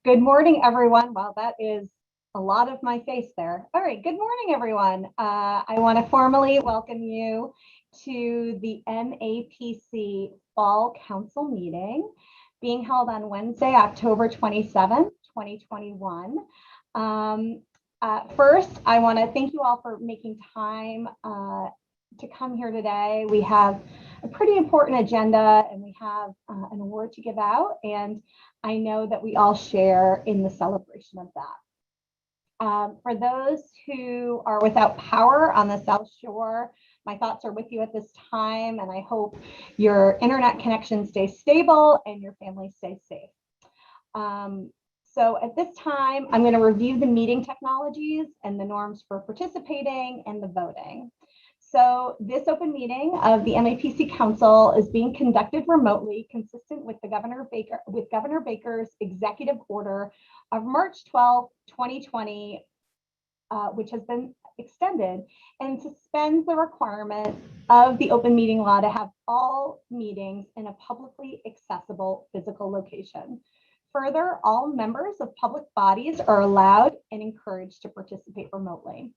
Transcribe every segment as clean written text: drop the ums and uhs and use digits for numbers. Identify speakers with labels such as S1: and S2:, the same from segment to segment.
S1: Good morning, everyone. Well, that is a lot of my face there. All right, good morning, everyone. I want to formally welcome you to the MAPC Fall Council meeting being held on Wednesday, October 27th, 2021. First, I want to thank you all for making time to come here today. We have a pretty important agenda and we have an award to give out, and I know that we all share in the celebration of that. For those who are without power on the South Shore, my thoughts are with you at this time, and I hope your internet connection stays stable and your family stays safe. So at this time, I'm going to review the meeting technologies and the norms for participating and the voting. So this open meeting of the MAPC Council is being conducted remotely, consistent with Governor Baker's executive order of March 12, 2020, which has been extended and suspends the requirement of the open meeting law to have all meetings in a publicly accessible physical location. Further, all members of public bodies are allowed and encouraged to participate remotely.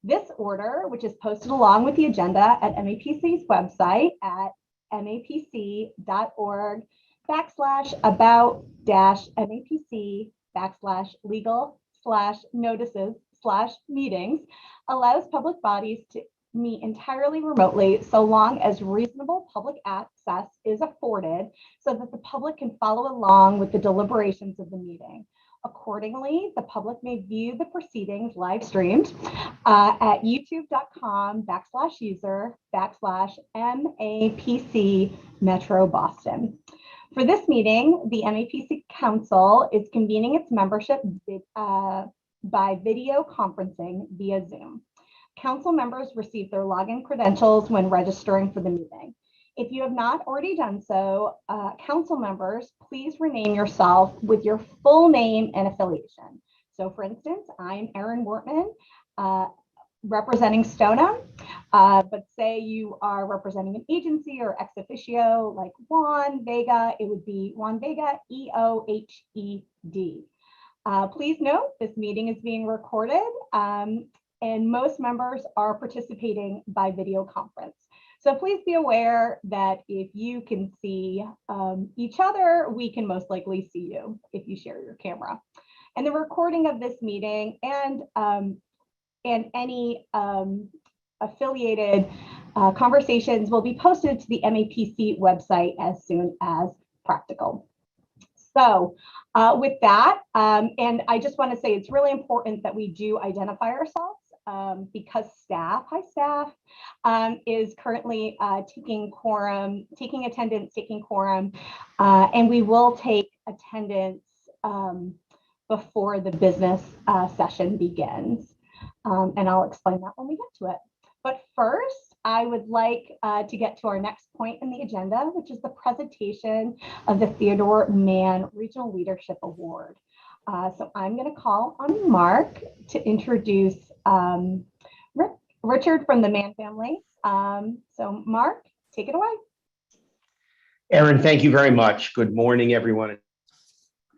S1: This order, which is posted along with the agenda at MAPC's website at mapc.org/about-mapc/legal/notices/meetings, allows public bodies to meet entirely remotely so long as reasonable public access is afforded so that the public can follow along with the deliberations of the meeting. Accordingly, the public may view the proceedings live streamed at youtube.com/user/MAPC Metro Boston. For this meeting, the MAPC Council is convening its membership by video conferencing via Zoom. Council members receive their login credentials when registering for the meeting. If you have not already done so, council members, please rename yourself with your full name and affiliation. So for instance, I'm Erin Wortman, representing Stoneham, but say you are representing an agency or ex officio like Juan Vega, it would be Juan Vega, EOHED. Please note this meeting is being recorded and most members are participating by video conference. So please be aware that if you can see each other, we can most likely see you if you share your camera. And the recording of this meeting and any affiliated conversations will be posted to the MAPC website as soon as practical. So with that, and I just want to say it's really important that we do identify ourselves. Because staff is currently taking attendance, and we will take attendance before the business session begins. And I'll explain that when we get to it. But first, I would like to get to our next point in the agenda, which is the presentation of the Theodore Mann Regional Leadership Award. So I'm going to call on Mark to introduce Richard from the Mann family. So Mark, take it away.
S2: Erin, thank you very much. Good morning, everyone.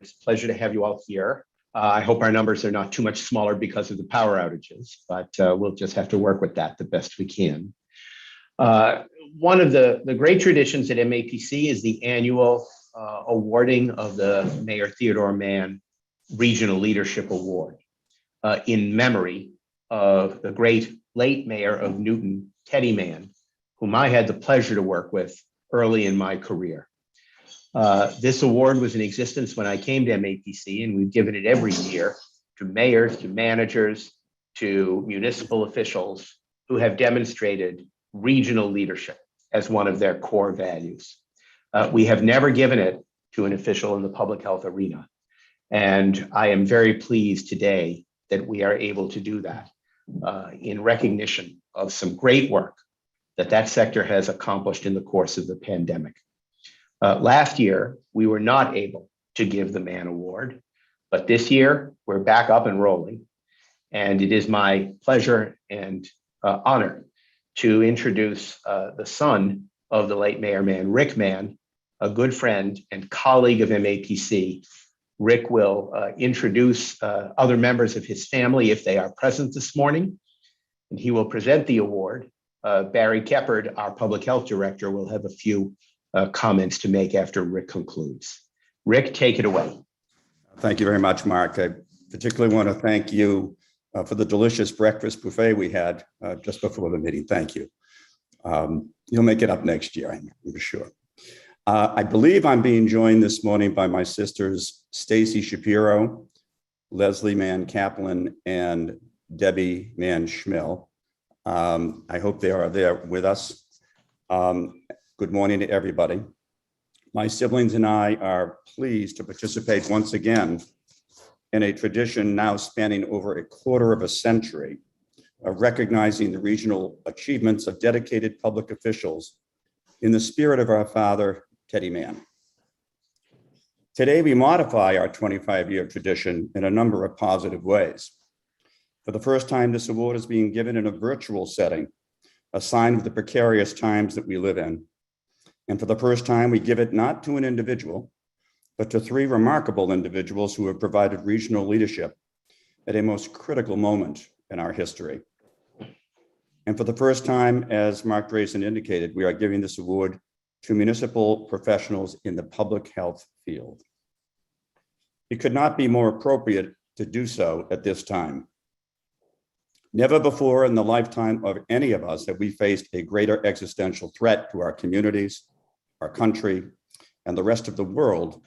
S2: It's a pleasure to have you all here. I hope our numbers are not too much smaller because of the power outages, but we'll just have to work with that the best we can. One of the great traditions at MAPC is the annual awarding of the Mayor Theodore Mann Regional Leadership Award in memory of the great late mayor of Newton, Teddy Mann, whom I had the pleasure to work with early in my career. This award was in existence when I came to MAPC, and we've given it every year to mayors, to managers, to municipal officials who have demonstrated regional leadership as one of their core values. We have never given it to an official in the public health arena. And I am very pleased today that we are able to do that in recognition of some great work that sector has accomplished in the course of the pandemic. Last year, we were not able to give the Mann Award, but this year we're back up and rolling. And it is my pleasure and honor to introduce the son of the late Mayor Mann, Rick Mann, a good friend and colleague of MAPC, Rick will introduce other members of his family if they are present this morning, and he will present the award. Barry Keppard, our Public Health Director, will have a few comments to make after Rick concludes. Rick, take it away.
S3: Thank you very much, Mark. I particularly want to thank you for the delicious breakfast buffet we had just before the meeting. Thank you. You'll make it up next year, I'm sure. I believe I'm being joined this morning by my sisters, Stacy Shapiro, Leslie Mann Kaplan, and Debbie Mann Schmill. I hope they are there with us. Good morning to everybody. My siblings and I are pleased to participate once again in a tradition now spanning over a quarter of a century of recognizing the regional achievements of dedicated public officials in the spirit of our father, Teddy Mann. Today, we modify our 25-year tradition in a number of positive ways. For the first time, this award is being given in a virtual setting, a sign of the precarious times that we live in. And for the first time, we give it not to an individual, but to three remarkable individuals who have provided regional leadership at a most critical moment in our history. And for the first time, as Mark Derson indicated, we are giving this award to municipal professionals in the public health field. It could not be more appropriate to do so at this time. Never before in the lifetime of any of us have we faced a greater existential threat to our communities, our country, and the rest of the world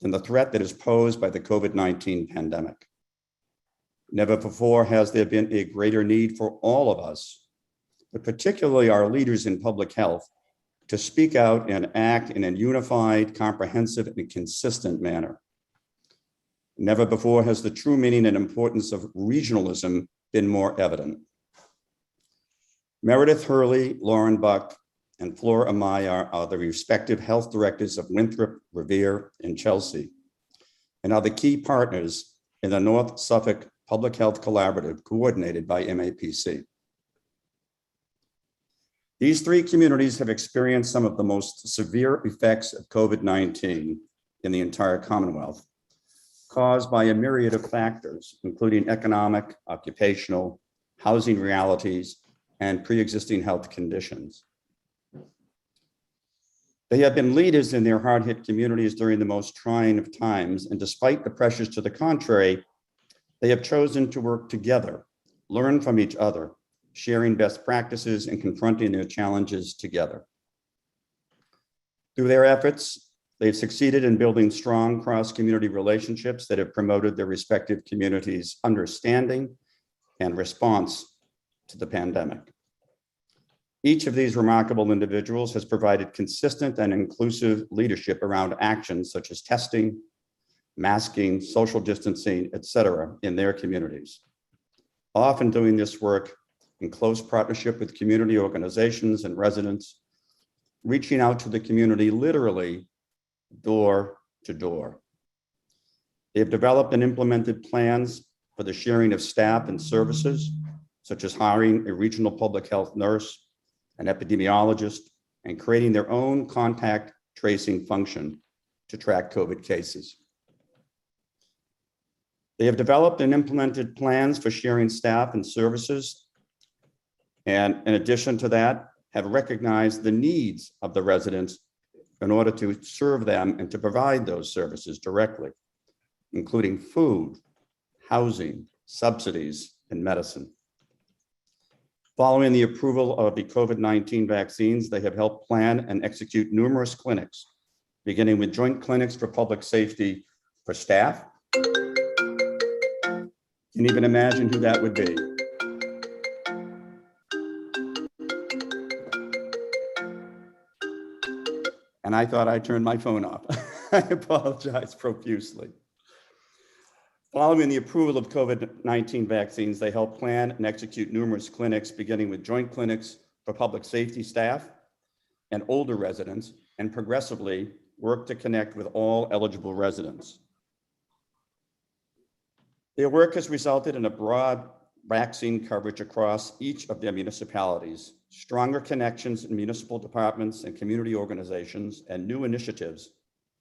S3: than the threat that is posed by the COVID-19 pandemic. Never before has there been a greater need for all of us, but particularly our leaders in public health, to speak out and act in a unified, comprehensive, and consistent manner. Never before has the true meaning and importance of regionalism been more evident. Meredith Hurley, Lauren Buck, and Flora Amaya are the respective health directors of Winthrop, Revere, and Chelsea, and are the key partners in the North Suffolk Public Health Collaborative coordinated by MAPC. These three communities have experienced some of the most severe effects of COVID-19 in the entire Commonwealth, caused by a myriad of factors, including economic, occupational, housing realities, and pre-existing health conditions. They have been leaders in their hard-hit communities during the most trying of times, and despite the pressures to the contrary, they have chosen to work together, learn from each other, sharing best practices and confronting their challenges together. Through their efforts, they've succeeded in building strong cross-community relationships that have promoted their respective communities' understanding and response to the pandemic. Each of these remarkable individuals has provided consistent and inclusive leadership around actions such as testing, masking, social distancing, etc., in their communities. Often doing this work in close partnership with community organizations and residents, reaching out to the community literally door to door. They have developed and implemented plans for the sharing of staff and services, such as hiring a regional public health nurse, an epidemiologist, and creating their own contact tracing function to track COVID cases. They have developed and implemented plans for sharing staff and services, and in addition to that, have recognized the needs of the residents in order to serve them and to provide those services directly, including food, housing, subsidies, and medicine. Following the approval of the COVID-19 vaccines, they have helped plan and execute numerous clinics, beginning with joint clinics for public safety for staff. Can you even imagine who that would be? And I thought I turned my phone off. I apologize profusely. Following the approval of COVID-19 vaccines, they helped plan and execute numerous clinics, beginning with joint clinics for public safety staff and older residents, and progressively work to connect with all eligible residents. Their work has resulted in a broad vaccine coverage across each of their municipalities, stronger connections in municipal departments and community organizations, and new initiatives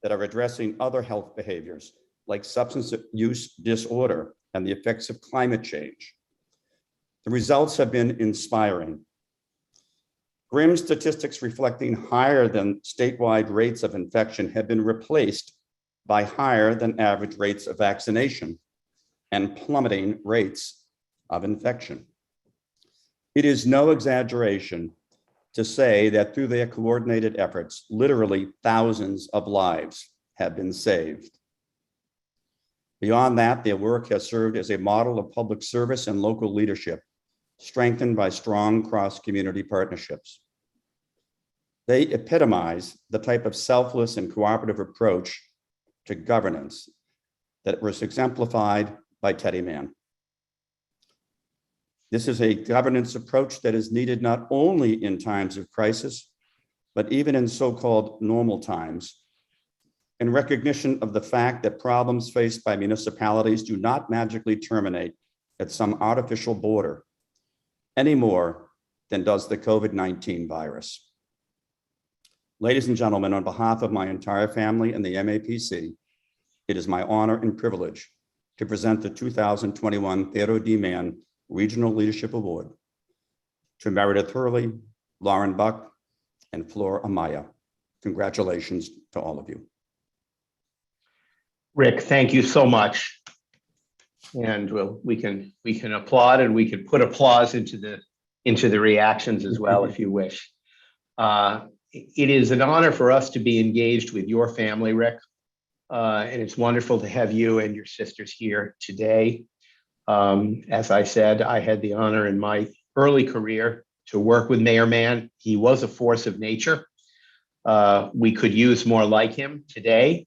S3: that are addressing other health behaviors, like substance use disorder and the effects of climate change. The results have been inspiring. Grim statistics reflecting higher than statewide rates of infection have been replaced by higher than average rates of vaccination and plummeting rates of infection. It is no exaggeration to say that through their coordinated efforts, literally thousands of lives have been saved. Beyond that, their work has served as a model of public service and local leadership, strengthened by strong cross-community partnerships. They epitomize the type of selfless and cooperative approach to governance that was exemplified by Teddy Mann. This is a governance approach that is needed not only in times of crisis, but even in so-called normal times, in recognition of the fact that problems faced by municipalities do not magically terminate at some artificial border any more than does the COVID-19 virus. Ladies and gentlemen, on behalf of my entire family and the MAPC, it is my honor and privilege to present the 2021 Theodore D. Mann Regional Leadership Award to Meredith Hurley, Lauren Buck, and Flora Amaya. Congratulations to all of you.
S2: Rick, thank you so much. And we can applaud, and we can put applause into the reactions as well if you wish. It is an honor for us to be engaged with your family, Rick. And it's wonderful to have you and your sisters here today. As I said, I had the honor in my early career to work with Mayor Mann. He was a force of nature. We could use more like him today.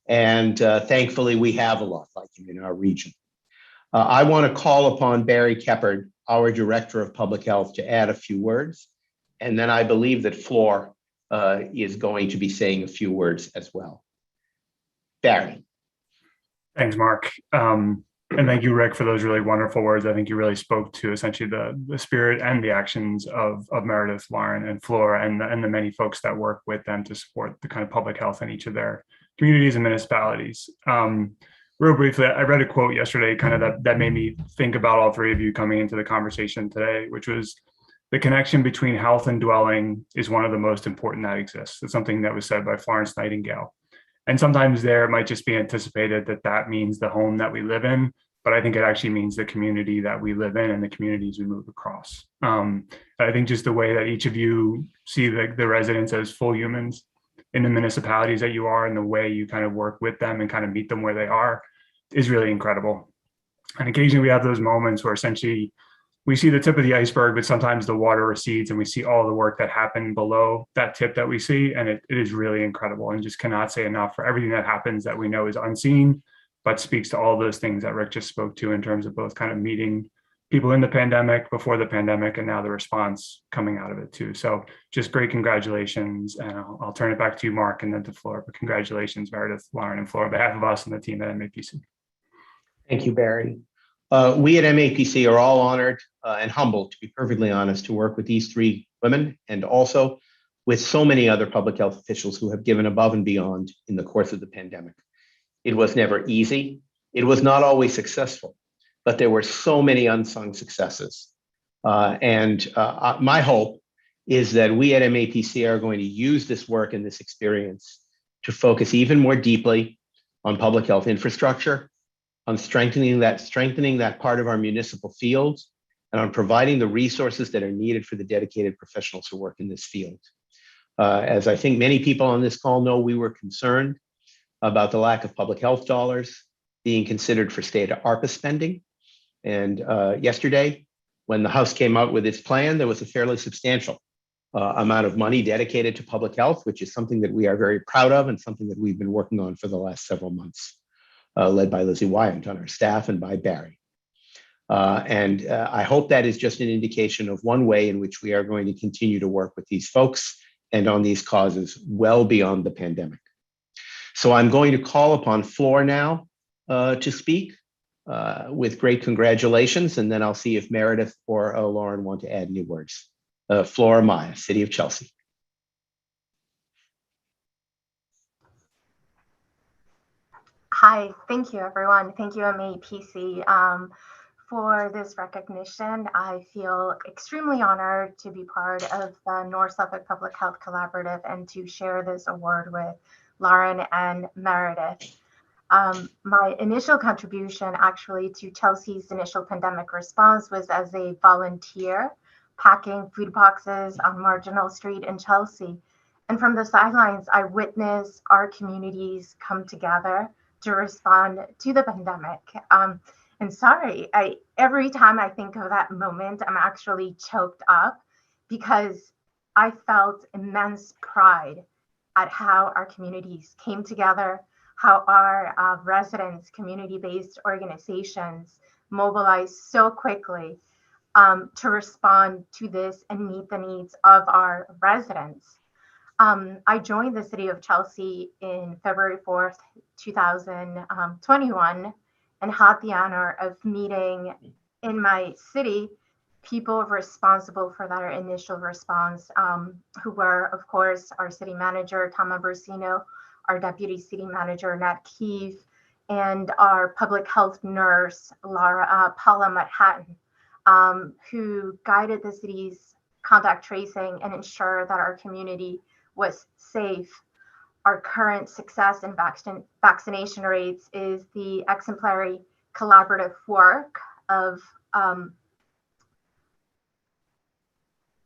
S2: And thankfully, we have a lot like him in our region. I want to call upon Barry Keppard, our Director of Public Health, to add a few words. And then I believe that Flor is going to be saying a few words as well. Barry.
S4: Thanks, Mark. And thank you, Rick, for those really wonderful words. I think you really spoke to essentially the spirit and the actions of Meredith, Lauren, and Flora, and the many folks that work with them to support the kind of public health in each of their communities and municipalities. Real briefly, I read a quote yesterday kind of that made me think about all three of you coming into the conversation today, which was, the connection between health and dwelling is one of the most important that exists. It's something that was said by Florence Nightingale. And sometimes there might just be anticipated that that means the home that we live in, but I think it actually means the community that we live in and the communities we move across. I think just the way that each of you see the residents as full humans in the municipalities that you are, and the way you kind of work with them and kind of meet them where they are, is really incredible. And occasionally we have those moments where essentially we see the tip of the iceberg, but sometimes the water recedes and we see all the work that happened below that tip that we see. And it is really incredible, and just cannot say enough for everything that happens that we know is unseen, but speaks to all those things that Rick just spoke to in terms of both kind of meeting people in the pandemic, before the pandemic, and now the response coming out of it too. So just great congratulations. And I'll turn it back to you, Mark, and then to Flora. But congratulations, Meredith, Lauren, and Flora, on behalf of us and the team at MAPC.
S2: Thank you, Barry. We at MAPC are all honored and humbled, to be perfectly honest, to work with these three women, and also with so many other public health officials who have given above and beyond in the course of the pandemic. It was never easy. It was not always successful, but there were so many unsung successes. My hope is that we at MAPC are going to use this work and this experience to focus even more deeply on public health infrastructure, on strengthening that part of our municipal fields, and on providing the resources that are needed for the dedicated professionals who work in this field. As I think many people on this call know, we were concerned about the lack of public health dollars being considered for state ARPA spending. And yesterday, when the House came out with its plan, there was a fairly substantial amount of money dedicated to public health, which is something that we are very proud of and something that we've been working on for the last several months, led by Lizzie Wyant on our staff and by Barry. I hope that is just an indication of one way in which we are going to continue to work with these folks and on these causes well beyond the pandemic. So I'm going to call upon Flor now to speak with great congratulations, and then I'll see if Meredith or Lauren want to add any words. Flora Maya, City of Chelsea.
S5: Hi, thank you, everyone. Thank you, MAPC, for this recognition. I feel extremely honored to be part of the North Suffolk Public Health Collaborative and to share this award with Lauren and Meredith. My initial contribution actually to Chelsea's initial pandemic response was as a volunteer packing food boxes on Marginal Street in Chelsea. And from the sidelines, I witnessed our communities come together to respond to the pandemic. And sorry, every time I think of that moment, I'm actually choked up because I felt immense pride at how our communities came together, how our residents, community-based organizations mobilized so quickly to respond to this and meet the needs of our residents. I joined the city of Chelsea in February 4th, 2021, and had the honor of meeting in my city people responsible for that initial response, who were, of course, our city manager, Tama Bursino, our deputy city manager, Nat Keefe, and our public health nurse, Paula Manhattan, who guided the city's contact tracing and ensured that our community was safe. Our current success in vaccination rates is the exemplary collaborative work of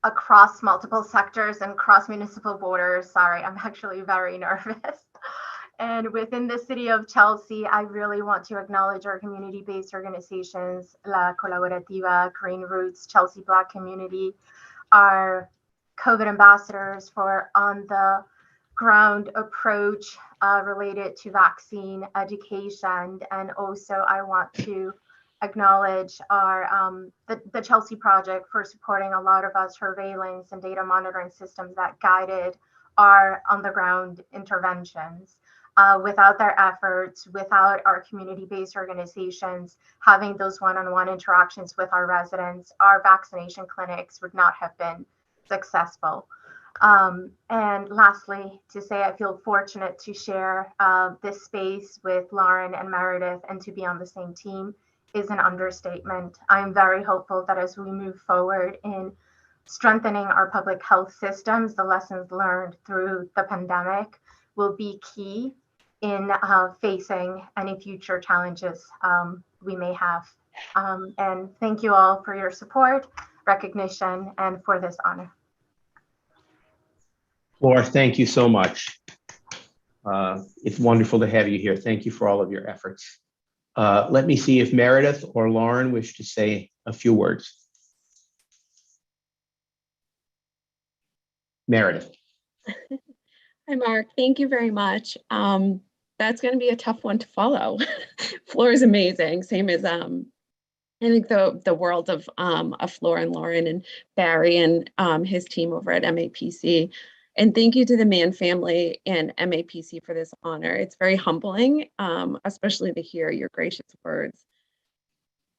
S5: across multiple sectors and cross municipal borders. Sorry, I'm actually very nervous. And within the city of Chelsea, I really want to acknowledge our community-based organizations, La Colaborativa, Green Roots, Chelsea Black Community, our COVID ambassadors for on the ground approach related to vaccine education. And also I want to acknowledge our the Chelsea Project for supporting a lot of our surveillance and data monitoring systems that guided our on the ground interventions. Without their efforts, without our community-based organizations having those one-on-one interactions with our residents, our vaccination clinics would not have been successful. And lastly, to say I feel fortunate to share this space with Lauren and Meredith and to be on the same team is an understatement. I'm very hopeful that as we move forward in strengthening our public health systems, the lessons learned through the pandemic will be key in facing any future challenges we may have. And thank you all for your support, recognition, and for this honor.
S2: Flor, thank you so much. It's wonderful to have you here. Thank you for all of your efforts. Let me see if Meredith or Lauren wish to say a few words. Meredith.
S6: Hi, Mark. Thank you very much. That's going to be a tough one to follow. Flor is amazing. Same as I think the world of Flor and Lauren and Barry and his team over at MAPC. And thank you to the Mann family and MAPC for this honor. It's very humbling, especially to hear your gracious words.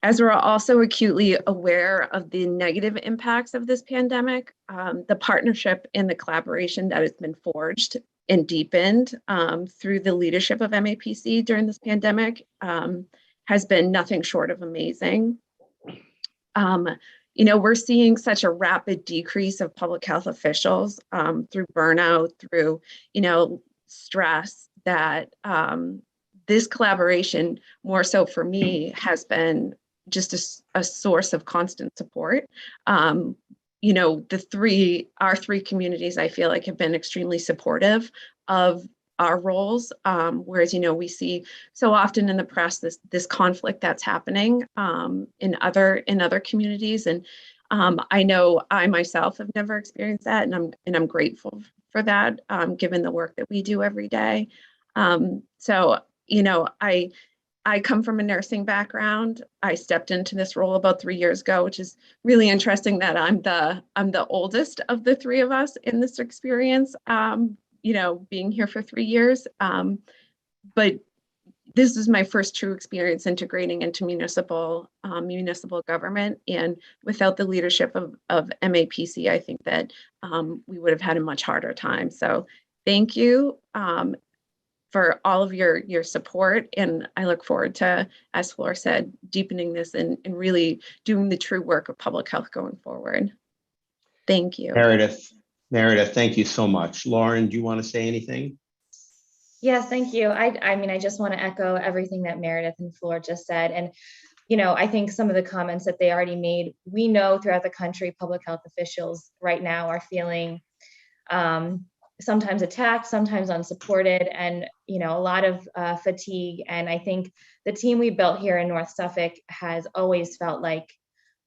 S6: As we're also acutely aware of the negative impacts of this pandemic, the partnership and the collaboration that has been forged and deepened through the leadership of MAPC during this pandemic has been nothing short of amazing. We're seeing such a rapid decrease of public health officials through burnout, through, stress, that this collaboration, more so for me, has been just a source of constant support. Our three communities, I feel like, have been extremely supportive of our roles, whereas we see so often in the press this conflict that's happening in other communities, and I know I myself have never experienced that, and I'm grateful for that, given the work that we do every day. I come from a nursing background. I stepped into this role about 3 years ago, which is really interesting that I'm the oldest of the three of us in this experience. Being here for 3 years, but this is my first true experience integrating into municipal government, and without the leadership of MAPC, I think that we would have had a much harder time. So thank you. for all of your support. And I look forward to, as Flor said, deepening this and really doing the true work of public health going forward. Thank you.
S2: Meredith, thank you so much. Lauren, do you want to say anything?
S7: Yes, thank you. I mean, I just want to echo everything that Meredith and Flor just said. And, you know, I think some of the comments that they already made, we know throughout the country, public health officials right now are feeling sometimes attacked, sometimes unsupported, and, you know, a lot of fatigue. And I think the team we built here in North Suffolk has always felt like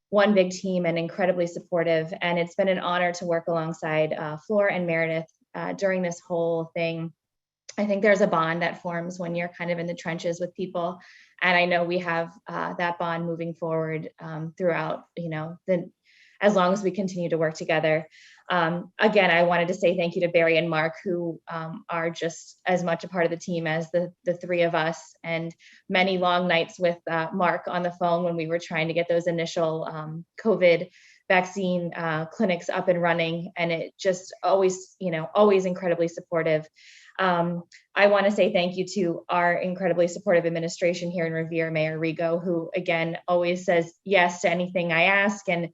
S7: one big team and incredibly supportive. And it's been an honor to work alongside Flor and Meredith during this whole thing. I think there's a bond that forms when you're kind of in the trenches with people. And I know we have that bond moving forward throughout, you know, as long as we continue to work together. Again, I wanted to say thank you to Barry and Mark, who are just as much a part of the team as the three of us, and many long nights with Mark on the phone when we were trying to get those initial COVID vaccine clinics up and running. And it just always, you know, always incredibly supportive. I want to say thank you to our incredibly supportive administration here in Revere, Mayor Rigo, who again always says yes to anything I ask, and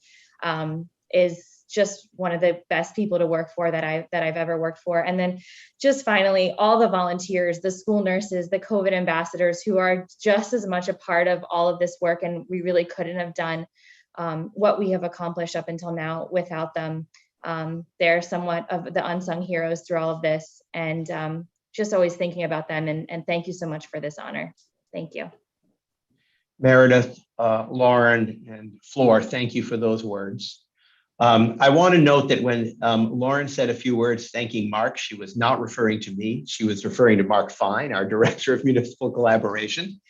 S7: is just one of the best people to work for that I've ever worked for. And then just finally, all the volunteers, the school nurses, the COVID ambassadors, who are just as much a part of all of this work, and we really couldn't have done what we have accomplished up until now without them. They're somewhat of the unsung heroes through all of this, and just always thinking about them. And thank you so much for this honor. Thank you.
S2: Meredith, Lauren, and Flor, thank you for those words. I want to note that when Lauren said a few words thanking Mark, she was not referring to me. She was referring to Mark Fine, our Director of Municipal Collaboration,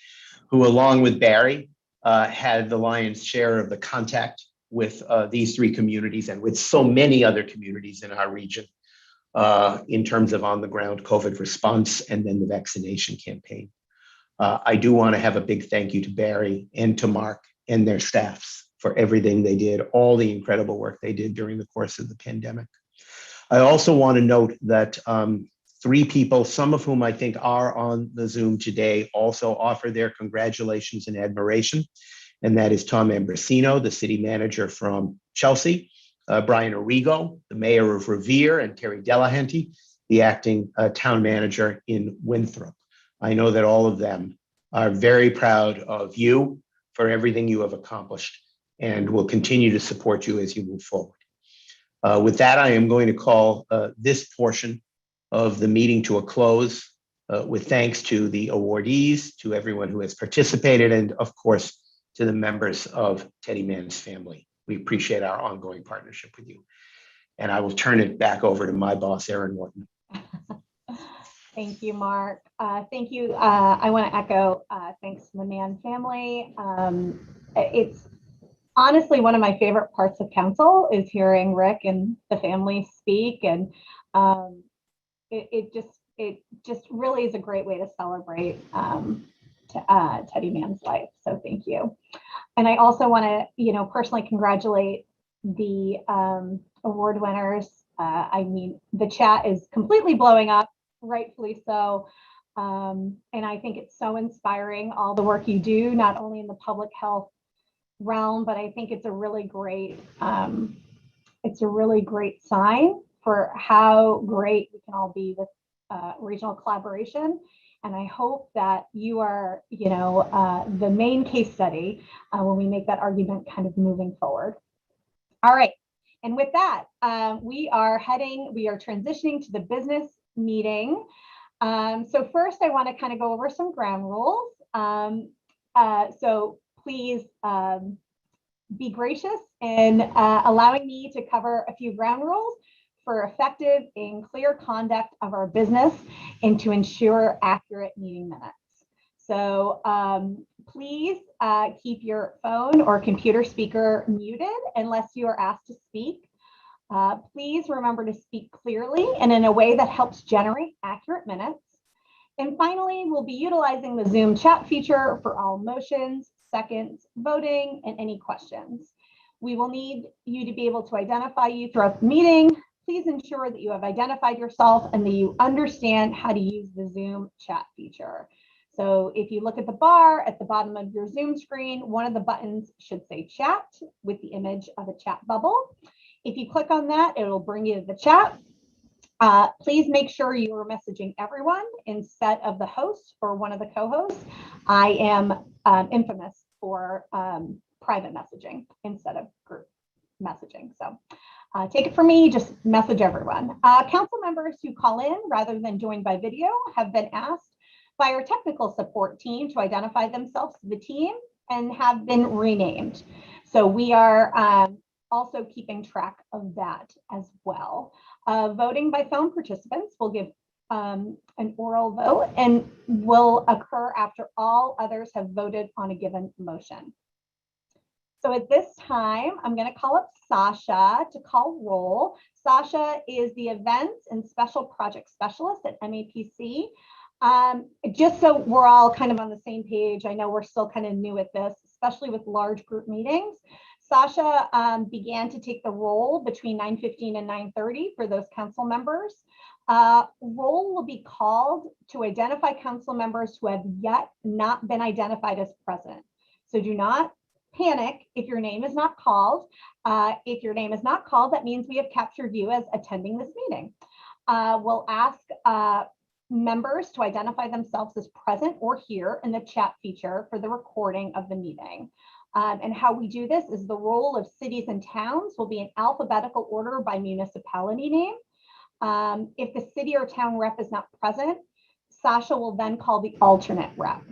S2: who, along with Barry, had the lion's share of the contact with these three communities and with so many other communities in our region in terms of on-the-ground COVID response and then the vaccination campaign. I do want to have a big thank you to Barry and to Mark and their staffs for everything they did, all the incredible work they did during the course of the pandemic. I also want to note that three people, some of whom I think are on the Zoom today, also offer their congratulations and admiration. And that is Tom Ambrosino, the city manager from Chelsea, Brian Arrigo, the mayor of Revere, and Terry Delahanty, the acting town manager in Winthrop. I know that all of them are very proud of you for everything you have accomplished, and will continue to support you as you move forward. With that, I am going to call this portion of the meeting to a close with thanks to the awardees, to everyone who has participated, and of course, to the members of Teddy Mann's family. We appreciate our ongoing partnership with you. And I will turn it back over to my boss, Erin Wharton.
S1: Thank you, Mark. Thank you. I want to echo thanks to the Mann family. It's honestly one of my favorite parts of council is hearing Rick and the family speak, and it just really is a great way to celebrate Teddy Mann's life. So thank you. And I also want to, personally congratulate the award winners. I mean, the chat is completely blowing up, rightfully so. And I think it's so inspiring, all the work you do, not only in the public health realm, but I think it's a really great sign for how great we can all be with regional collaboration. And I hope that you are, the main case study when we make that argument kind of moving forward. All right. And with that, we are transitioning to the business meeting. So first, I want to kind of go over some ground rules. So please be gracious in allowing me to cover a few ground rules for effective and clear conduct of our business and to ensure accurate meeting minutes. So please keep your phone or computer speaker muted unless you are asked to speak. Please remember to speak clearly and in a way that helps generate accurate minutes. And finally, we'll be utilizing the Zoom chat feature for all motions, seconds, voting, and any questions. We will need you to be able to identify you throughout the meeting. please ensure that you have identified yourself and that you understand how to use the Zoom chat feature. So if you look at the bar at the bottom of your Zoom screen, one of the buttons should say chat with the image of a chat bubble. If you click on that, it'll bring you to the chat. Please make sure you are messaging everyone instead of the host or one of the co-hosts. I am infamous for private messaging instead of group messaging. So take it from me, just message everyone. Council members who call in rather than join by video have been asked by our technical support team to identify themselves to the team and have been renamed. So we are also keeping track of that as well. Voting by phone participants will give an oral vote and will occur after all others have voted on a given motion. So at this time, I'm going to call up Sasha to call roll. Sasha is the Events and Special Project Specialist at MAPC. Just so we're all kind of on the same page, I know we're still kind of new at this, especially with large group meetings. Sasha began to take the role between 9:15 and 9:30 for those council members. Roll will be called to identify council members who have yet not been identified as present. So do not panic if your name is not called. If your name is not called, that means we have captured you as attending this meeting. We'll ask members to identify themselves as present or here in the chat feature for the recording of the meeting. And how we do this is the roll of cities and towns will be in alphabetical order by municipality name. If the city or town rep is not present, Sasha will then call the alternate rep.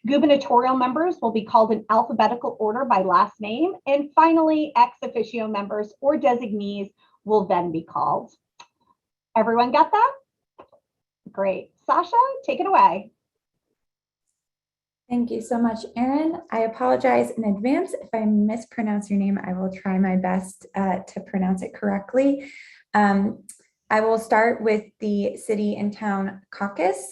S1: Gubernatorial members will be called in alphabetical order by last name. And finally, ex officio members or designees will then be called. Everyone got that? Great. Sasha, take it away.
S8: Thank you so much, Erin. I apologize in advance if I mispronounce your name. I will try my best to pronounce it correctly. I will start with the city and town caucus,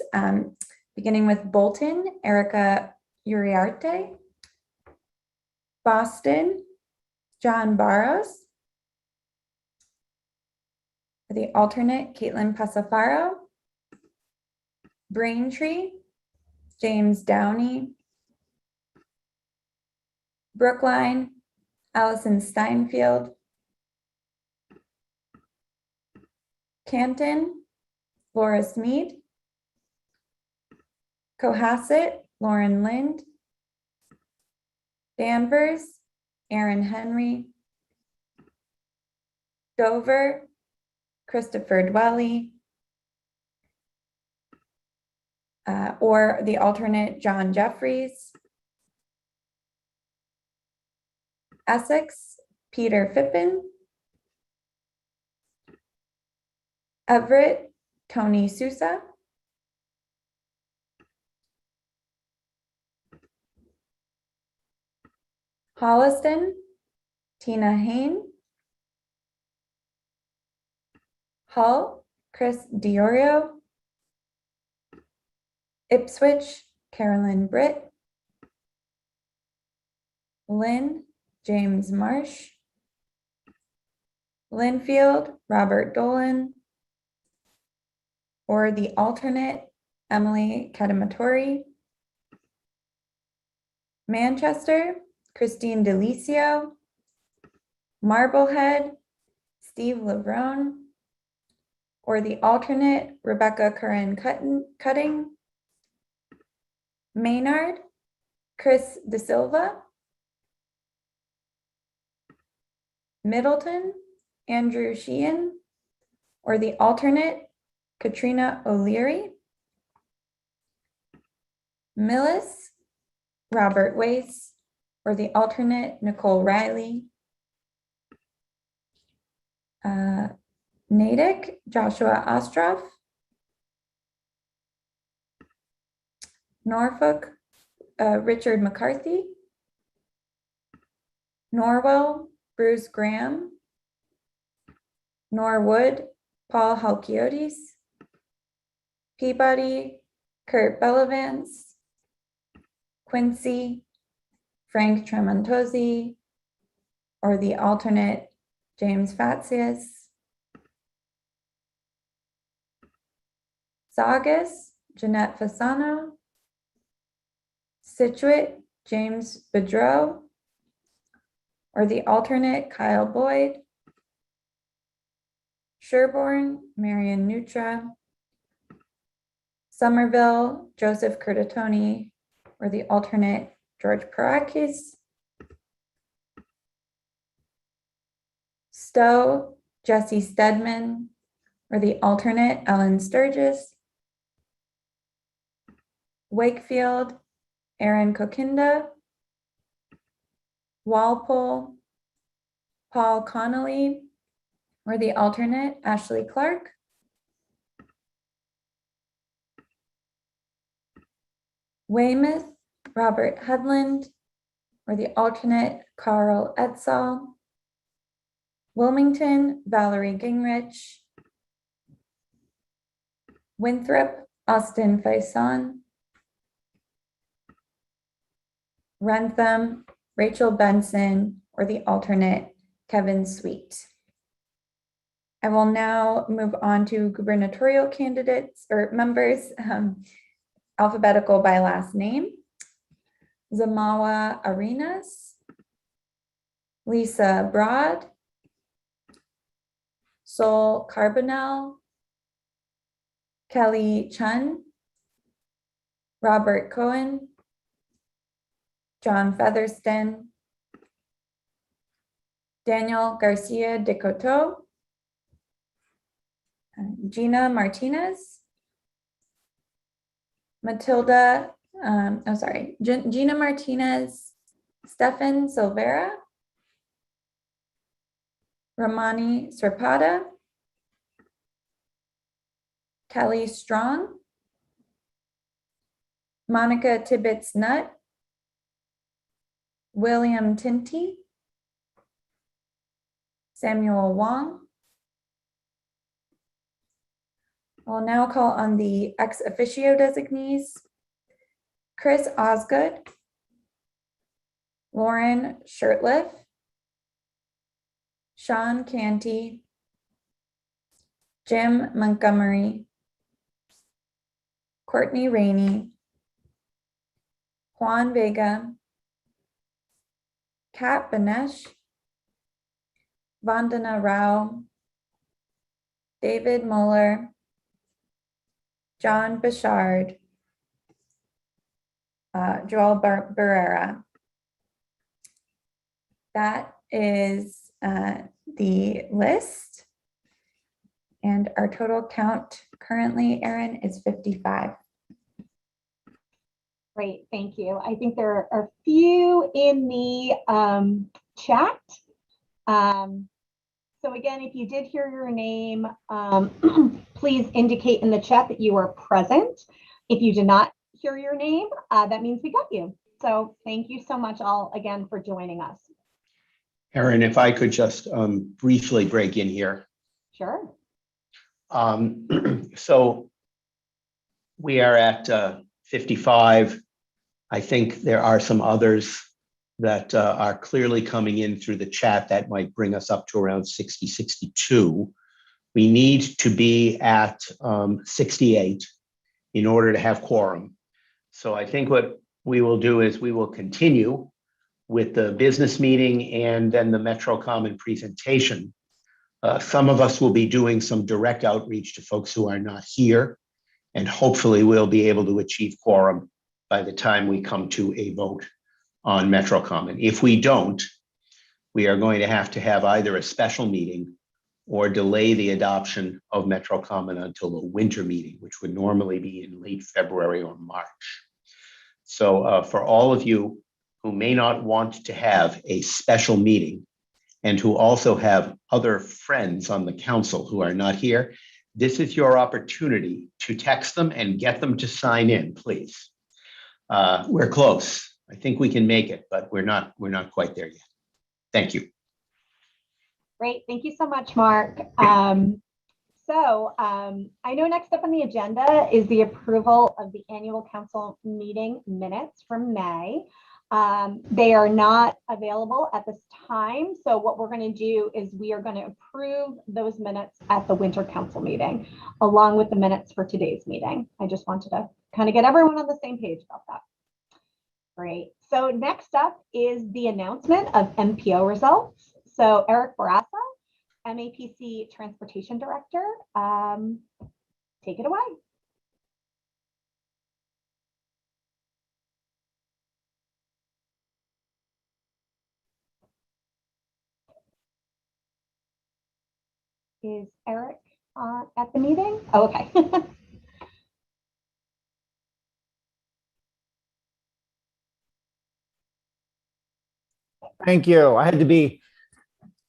S8: beginning with Bolton, Erica Uriarte. Boston, John Barros. For the alternate, Caitlin Pasafaro. Braintree, James Downey. Brookline, Allison Steinfield. Canton, Laura Smead. Cohasset, Lauren Lind. Danvers, Aaron Henry. Dover, Christopher Dwelly. Or the alternate, John Jeffries. Essex, Peter Fippen. Everett, Tony Sousa. Holliston, Tina Hain. Hull, Chris Diorio. Ipswich, Carolyn Britt. Lynn, James Marsh. Linfield, Robert Dolan. Or the alternate, Emily Catamatori. Manchester, Christine Delicio. Marblehead, Steve Lebrone. Or the alternate, Rebecca Curran Cutting. Maynard, Chris De Silva. Middleton, Andrew Sheehan. Or the alternate, Katrina O'Leary. Millis, Robert Wace. Or the alternate, Nicole Riley. Natick, Joshua Ostroff. Norfolk, Richard McCarthy. Norwell, Bruce Graham. Norwood, Paul Halkiotis. Peabody, Kurt Bellavance. Quincy, Frank Tremontosi. Or the alternate, James Fatsius. Saugus, Jeanette Fasano. Situate, James Bedreau. Or the alternate, Kyle Boyd. Sherborne, Marion Nutra. Somerville, Joseph Curtatone. Or the alternate, George Parakis. Stowe, Jesse Stedman. Or the alternate, Ellen Sturgis. Wakefield, Aaron Kokinda. Walpole, Paul Connolly. Or the alternate, Ashley Clark. Weymouth, Robert Headland. Or the alternate, Carl Edsall. Wilmington, Valerie Gingrich. Winthrop, Austin Faison. Rentham, Rachel Benson, or the alternate, Kevin Sweet. I will now move on to gubernatorial candidates or members, alphabetical by last name. Zamawa Arenas, Lisa Broad, Sol Carbonell, Kelly Chun, Robert Cohen, John Featherston, Daniel Garcia de Coteau, Gina Martinez, Gina Martinez, Stefan Silvera, Ramani Serpada, Kelly Strong, Monica Tibbetts-Nutt, William Tinty, Samuel Wong. I'll now call on the ex officio designees. Chris Osgood, Lauren Shirtliff, Sean Canty, Jim Montgomery, Courtney Rainey, Juan Vega, Kat Banesh, Vandana Rao, David Mueller, John Bouchard, Joel Barrera. That is the list. And our total count currently, Erin, is 55.
S1: Great, thank you. I think there are a few in the chat. So again, if you did hear your name, please indicate in the chat that you are present. If you did not hear your name, that means we got you. So thank you so much all again for joining us.
S2: Erin, if I could just briefly break in here.
S1: Sure.
S2: So we are at 55. I think there are some others that are clearly coming in through the chat that might bring us up to around 60, 62. We need to be at 68 in order to have quorum. So I think what we will do is we will continue with the business meeting and then the Metro Common presentation. Some of us will be doing some direct outreach to folks who are not here, and hopefully we'll be able to achieve quorum by the time we come to a vote on Metro Common. If we don't, we are going to have either a special meeting or delay the adoption of Metro Common until the winter meeting, which would normally be in late February or March. So for all of you who may not want to have a special meeting and who also have other friends on the council who are not here, this is your opportunity to text them and get them to sign in, please. We're close. I think we can make it, but we're not quite there yet. Thank you.
S1: Great, thank you so much, Mark. I know next up on the agenda is the approval of the annual council meeting minutes from May. They are not available at this time. So what we're going to do is we are going to approve those minutes at the winter council meeting, along with the minutes for today's meeting. I just wanted to kind of get everyone on the same page about that. Great. So next up is the announcement of MPO results. So Eric Barassa, MAPC Transportation Director, take it away. Is Eric at the meeting? Oh, okay.
S9: Thank you. I had to be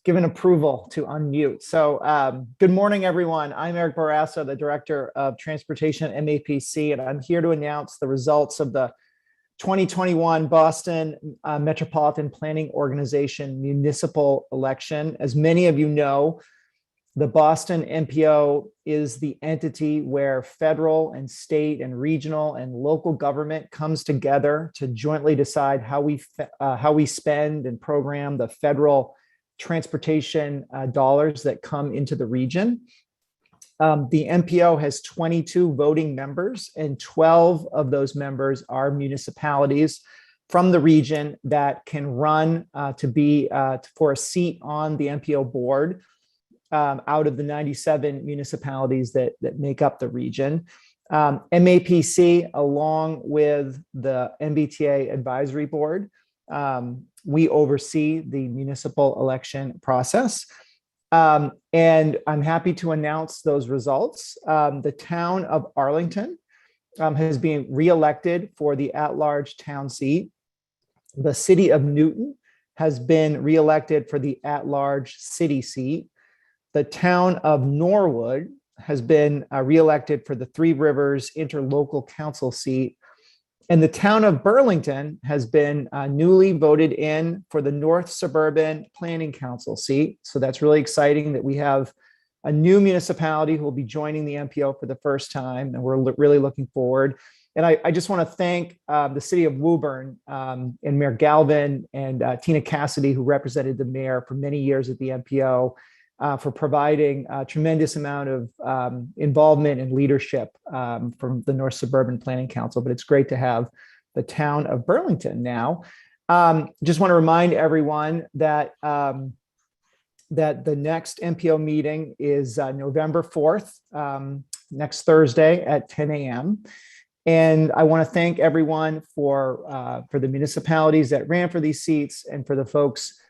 S9: given approval to unmute. So good morning, everyone. I'm Eric Barassa, the Director of Transportation at MAPC, and I'm here to announce the results of the 2021 Boston Metropolitan Planning Organization Municipal Election. As many of you know, the Boston MPO is the entity where federal and state and regional and local government comes together to jointly decide how we spend and program the federal transportation dollars that come into the region. The MPO has 22 voting members, and 12 of those members are municipalities from the region that can run for a seat on the MPO board. Out of the 97 municipalities that make up the region. MAPC, along with the MBTA Advisory Board, we oversee the municipal election process. And I'm happy to announce those results. The town of Arlington has been reelected for the at-large town seat. The city of Newton has been reelected for the at-large city seat. The town of Norwood has been reelected for the Three Rivers Interlocal Council seat. And the town of Burlington has been newly voted in for the North Suburban Planning Council seat. So that's really exciting that we have a new municipality who will be joining the MPO for the first time. And we're really looking forward. And I just want to thank the city of Woburn and Mayor Galvin and Tina Cassidy, who represented the mayor for many years at the MPO, for providing a tremendous amount of involvement and leadership from the North Suburban Planning Council. But it's great to have the town of Burlington now. Just want to remind everyone that that the next MPO meeting is November 4th, next Thursday at 10 a.m. And I want to thank everyone for the municipalities that ran for these seats and for the folks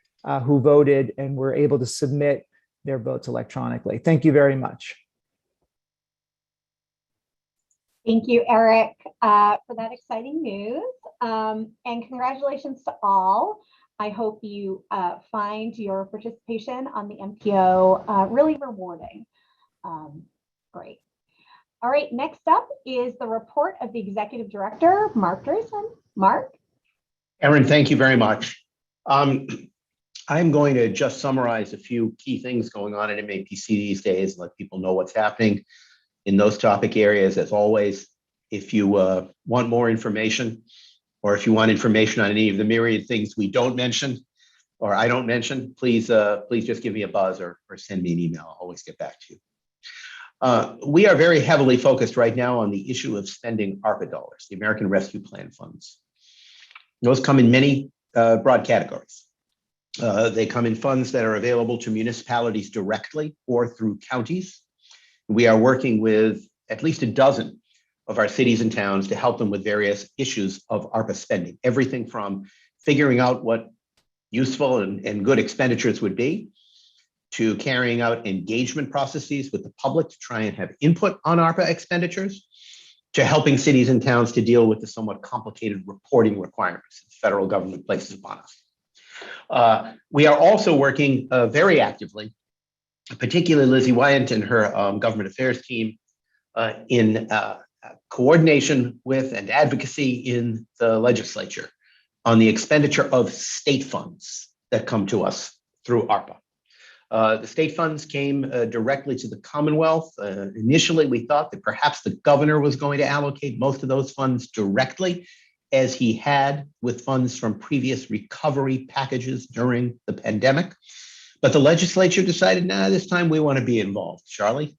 S9: who voted and were able to submit their votes electronically. Thank you very much.
S1: Thank you, Eric, for that exciting news. And congratulations to all. I hope you find your participation on the MPO really rewarding. Great. All right, next up is the report of the Executive Director, Mark Derson. Mark?
S2: Erin, thank you very much. I'm going to just summarize a few key things going on at MAPC these days, let people know what's happening in those topic areas. As always, if you want more information, or if you want information on any of the myriad things we don't mention or I don't mention, please just give me a buzz or send me an email. I'll always get back to you. We are very heavily focused right now on the issue of spending ARPA dollars, the American Rescue Plan funds. Those come in many broad categories. They come in funds that are available to municipalities directly or through counties. We are working with at least a dozen of our cities and towns to help them with various issues of ARPA spending. Everything from figuring out what useful and good expenditures would be, to carrying out engagement processes with the public to try and have input on ARPA expenditures, to helping cities and towns to deal with the somewhat complicated reporting requirements that the federal government places upon us. We are also working very actively, particularly Lizzie Wyant and her government affairs team, in coordination with and advocacy in the legislature on the expenditure of state funds that come to us through ARPA. The state funds came directly to the Commonwealth. Initially, we thought that perhaps the governor was going to allocate most of those funds directly, as he had with funds from previous recovery packages during the pandemic. But the legislature decided, nah, this time we want to be involved, Charlie.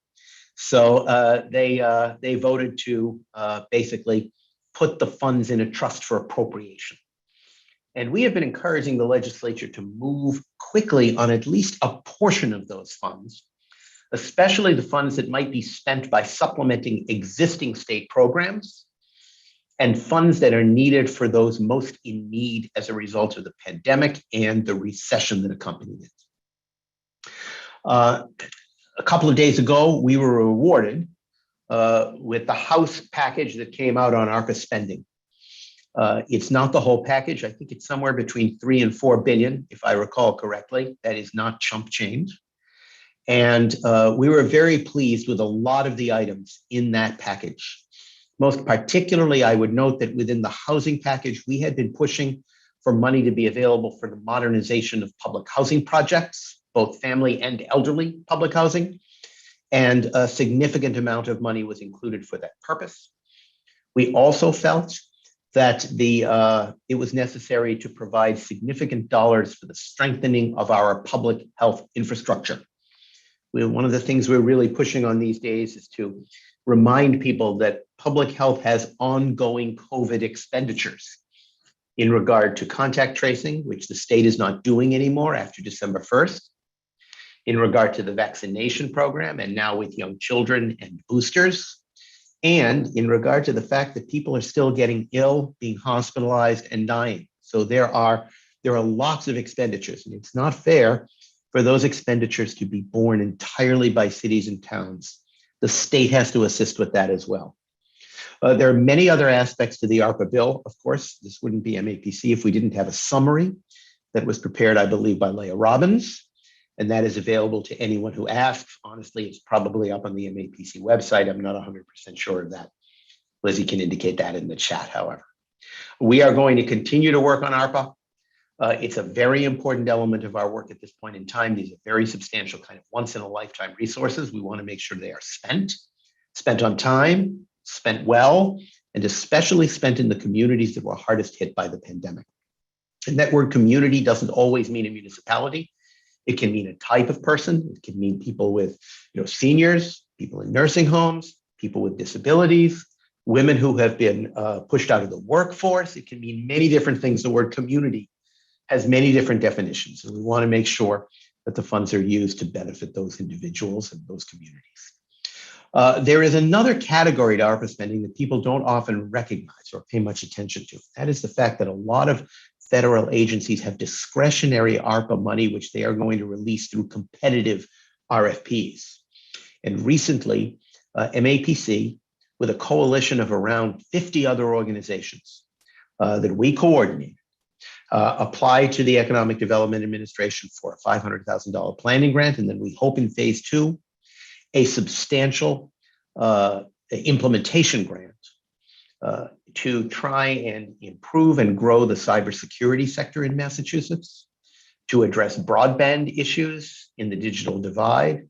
S2: So they voted to basically put the funds in a trust for appropriation. And we have been encouraging the legislature to move quickly on at least a portion of those funds, especially the funds that might be spent by supplementing existing state programs and funds that are needed for those most in need as a result of the pandemic and the recession that accompanied it. A couple of days ago, we were rewarded with the House package that came out on ARPA spending. It's not the whole package. I think it's somewhere between 3 and 4 billion, if I recall correctly. That is not chump change. And we were very pleased with a lot of the items in that package. Most particularly, I would note that within the housing package, we had been pushing for money to be available for the modernization of public housing projects, both family and elderly public housing. And a significant amount of money was included for that purpose. We also felt that it was necessary to provide significant dollars for the strengthening of our public health infrastructure. One of the things we're really pushing on these days is to remind people that public health has ongoing COVID expenditures in regard to contact tracing, which the state is not doing anymore after December 1st, in regard to the vaccination program, and now with young children and boosters, and in regard to the fact that people are still getting ill, being hospitalized, and dying. So there are lots of expenditures, and it's not fair for those expenditures to be borne entirely by cities and towns. The state has to assist with that as well. There are many other aspects to the ARPA bill. Of course, this wouldn't be MAPC if we didn't have a summary that was prepared, I believe, by Leah Robbins, and that is available to anyone who asks. Honestly, it's probably up on the MAPC website. I'm not 100% sure of that. Lizzie can indicate that in the chat, however. We are going to continue to work on ARPA. It's a very important element of our work at this point in time. These are very substantial kind of once-in-a-lifetime resources. We want to make sure they are spent on time, spent well, and especially spent in the communities that were hardest hit by the pandemic. And that word community doesn't always mean a municipality. It can mean a type of person. It can mean people with, seniors, people in nursing homes, people with disabilities, women who have been pushed out of the workforce. It can mean many different things. The word community has many different definitions, and we want to make sure that the funds are used to benefit those individuals and those communities. There is another category to ARPA spending that people don't often recognize or pay much attention to. That is the fact that a lot of federal agencies have discretionary ARPA money, which they are going to release through competitive RFPs. And recently, MAPC, with a coalition of around 50 other organizations that we coordinate, applied to the Economic Development Administration for a $500,000 planning grant. And then we hope in phase 2, a substantial implementation grant to try and improve and grow the cybersecurity sector in Massachusetts, to address broadband issues in the digital divide,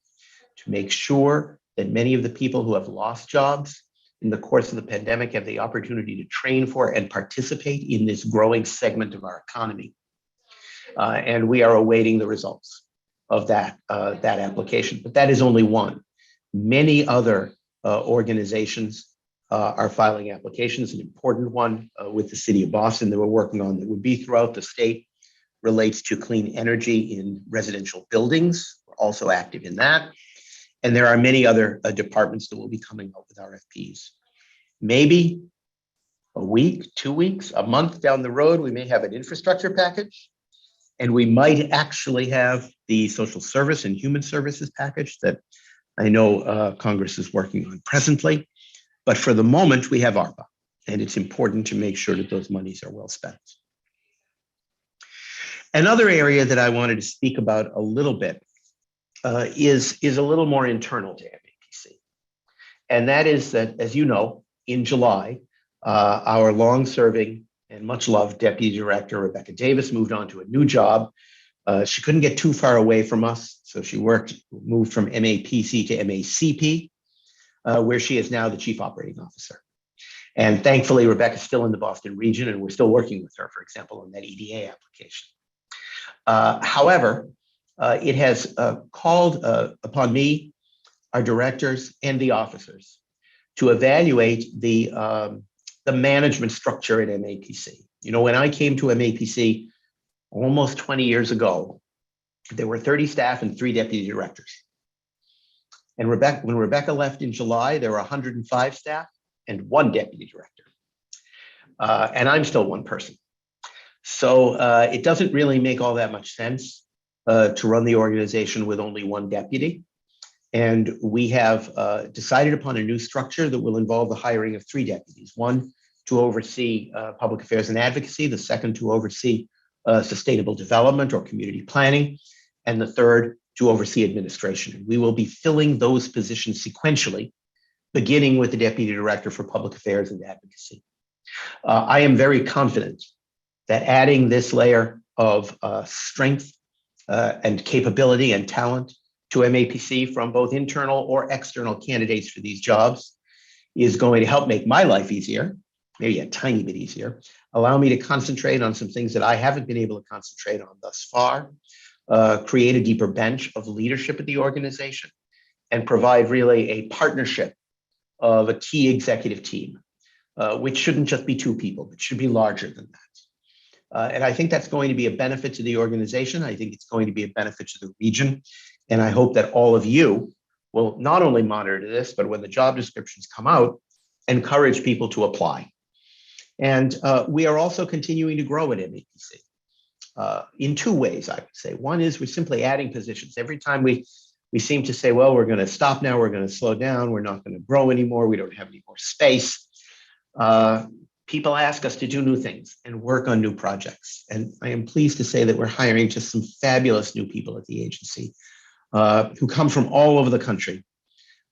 S2: to make sure that many of the people who have lost jobs in the course of the pandemic have the opportunity to train for and participate in this growing segment of our economy. And we are awaiting the results of that application, but that is only one. Many other organizations are filing applications. An important one with the city of Boston that we're working on that would be throughout the state relates to clean energy in residential buildings. We're also active in that. And there are many other departments that will be coming out with RFPs. Maybe a week, 2 weeks, a month down the road, we may have an infrastructure package, and we might actually have the social service and human services package that I know Congress is working on presently. But for the moment, we have ARPA, and it's important to make sure that those monies are well spent. Another area that I wanted to speak about a little bit is a little more internal to MAPC. And that is that, as you know, in July, our long-serving and much-loved Deputy Director, Rebecca Davis, moved on to a new job. She couldn't get too far away from us, so she moved from MAPC to MACP, where she is now the Chief Operating Officer. And thankfully, Rebecca's still in the Boston region, and we're still working with her, for example, on that EDA application. However, it has called upon me, our directors, and the officers to evaluate the management structure at MAPC. You know, when I came to MAPC almost 20 years ago, there were 30 staff and 3 deputy directors. And when Rebecca left in July, there were 105 staff and 1 deputy director. And I'm still 1 person. So it doesn't really make all that much sense to run the organization with only 1 deputy. And we have decided upon a new structure that will involve the hiring of 3 deputies, 1 to oversee public affairs and advocacy, the 2nd to oversee sustainable development or community planning, and the 3rd to oversee administration. We will be filling those positions sequentially, beginning with the Deputy Director for Public Affairs and Advocacy. I am very confident that adding this layer of strength and capability and talent to MAPC from both internal or external candidates for these jobs is going to help make my life easier, maybe a tiny bit easier, allow me to concentrate on some things that I haven't been able to concentrate on thus far, create a deeper bench of leadership at the organization, and provide really a partnership of a key executive team, which shouldn't just be 2 people, but should be larger than that. And I think that's going to be a benefit to the organization. I think it's going to be a benefit to the region. And I hope that all of you will not only monitor this, but when the job descriptions come out, encourage people to apply. And we are also continuing to grow at MAPC in 2 ways, I would say. One is we're simply adding positions. Every time we seem to say, well, we're going to stop now, we're going to slow down, we're not going to grow anymore, we don't have any more space. People ask us to do new things and work on new projects. And I am pleased to say that we're hiring just some fabulous new people at the agency who come from all over the country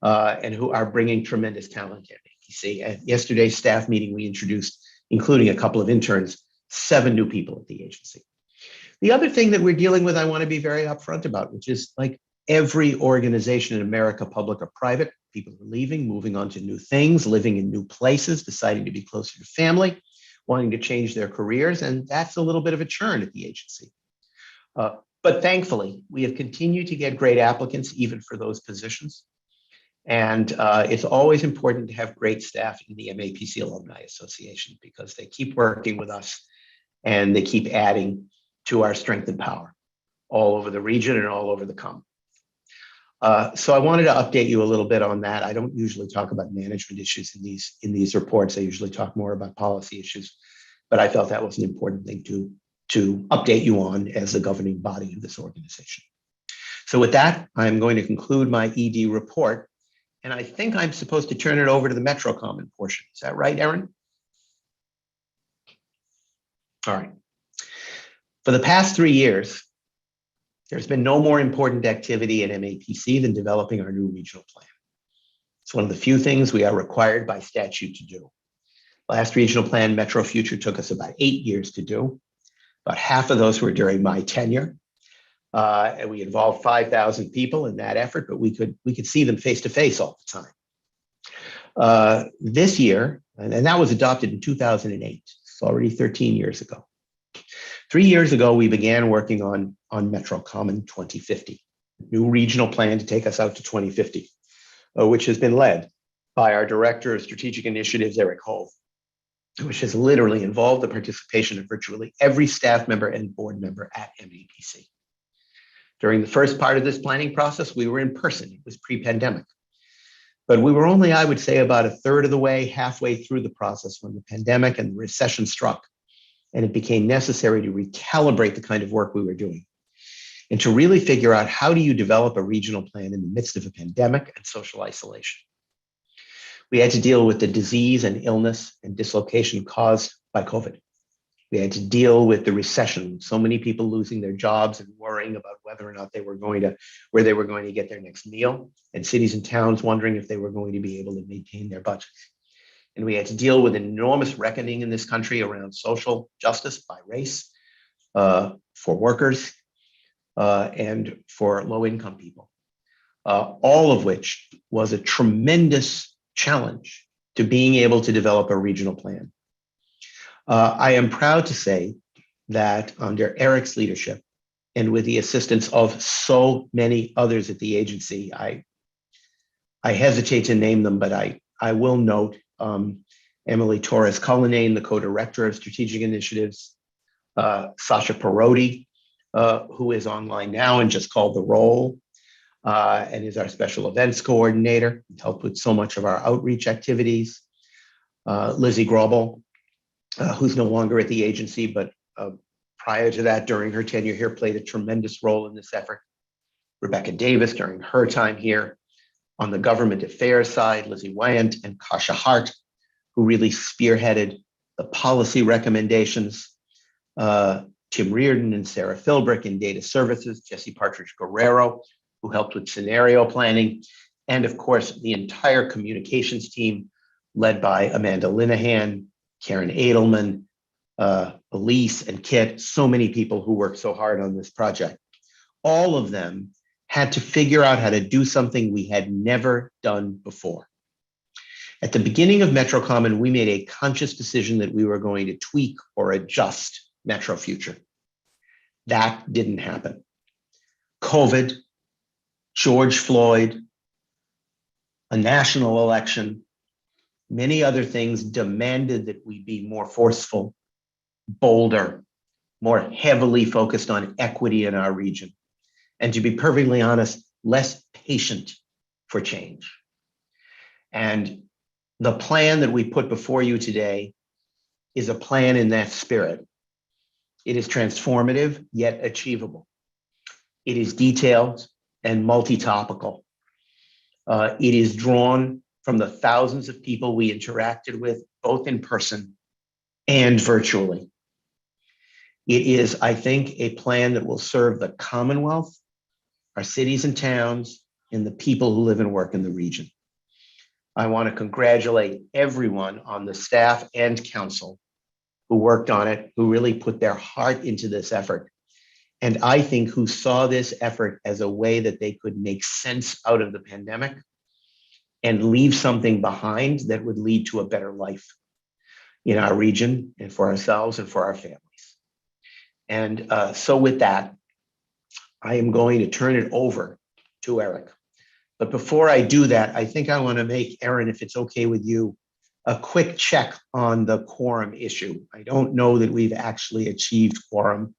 S2: and who are bringing tremendous talent to MAPC. At yesterday's staff meeting, we introduced, including a couple of interns, 7 new people at the agency. The other thing that we're dealing with, I want to be very upfront about, which is like every organization in America, public or private, people are leaving, moving on to new things, living in new places, deciding to be closer to family, wanting to change their careers. And that's a little bit of a churn at the agency. But thankfully, we have continued to get great applicants, even for those positions. And it's always important to have great staff in the MAPC Alumni Association because they keep working with us and they keep adding to our strength and power all over the region and all over the common. So I wanted to update you a little bit on that. I don't usually talk about management issues in these reports. I usually talk more about policy issues, but I felt that was an important thing to update you on as the governing body of this organization. So with that, I'm going to conclude my ED report. And I think I'm supposed to turn it over to the Metro Common portion. Is that right, Erin? All right. For the past 3 years, there's been no more important activity at MAPC than developing our new regional plan. It's one of the few things we are required by statute to do. Last regional plan, Metro Future, took us about 8 years to do. About half of those were during my tenure. And we involved 5,000 people in that effort, but we could see them face to face all the time. This year, and that was adopted in 2008, it's already 13 years ago. 3 years ago, we began working on Metro Common 2050, new regional plan to take us out to 2050, which has been led by our Director of Strategic Initiatives, Eric Hove, which has literally involved the participation of virtually every staff member and board member at MAPC. During the first part of this planning process, we were in person. It was pre-pandemic. But we were only, I would say, about 1/3 of the way, halfway through the process when the pandemic and the recession struck. And it became necessary to recalibrate the kind of work we were doing and to really figure out how do you develop a regional plan in the midst of a pandemic and social isolation. We had to deal with the disease and illness and dislocation caused by COVID. We had to deal with the recession, so many people losing their jobs and worrying about whether or not where they were going to get their next meal, and cities and towns wondering if they were going to be able to maintain their budgets. And we had to deal with an enormous reckoning in this country around social justice by race, for workers, and for low-income people, all of which was a tremendous challenge to being able to develop a regional plan. I am proud to say that under Eric's leadership and with the assistance of so many others at the agency, I hesitate to name them, but I will note Emily Torres-Cullinane, the co-director of strategic initiatives, Sasha Perotti, who is online now and just called the roll, and is our special events coordinator, helped with so much of our outreach activities. Lizzie Grobel, who's no longer at the agency, but prior to that, during her tenure here, played a tremendous role in this effort. Rebecca Davis, during her time here. On the government affairs side, Lizzie Wyant and Kasha Hart, who really spearheaded the policy recommendations. Tim Reardon and Sarah Philbrick in data services, Jesse Partridge Guerrero, who helped with scenario planning, and of course, the entire communications team led by Amanda Linehan, Karen Edelman, Elise and Kit, so many people who worked so hard on this project. All of them had to figure out how to do something we had never done before. At the beginning of MetroCommon, we made a conscious decision that we were going to tweak or adjust Metro Future. That didn't happen. COVID, George Floyd, a national election, many other things demanded that we be more forceful, bolder, more heavily focused on equity in our region. And to be perfectly honest, less patient for change. And the plan that we put before you today is a plan in that spirit. It is transformative, yet achievable. It is detailed and multi-topical. It is drawn from the thousands of people we interacted with, both in person and virtually. It is, I think, a plan that will serve the Commonwealth, our cities and towns, and the people who live and work in the region. I want to congratulate everyone on the staff and council who worked on it, who really put their heart into this effort. And I think who saw this effort as a way that they could make sense out of the pandemic and leave something behind that would lead to a better life in our region and for ourselves and for our families. And so with that, I am going to turn it over to Eric. But before I do that, I think I want to make, Erin, if it's okay with you, a quick check on the quorum issue. I don't know that we've actually achieved quorum,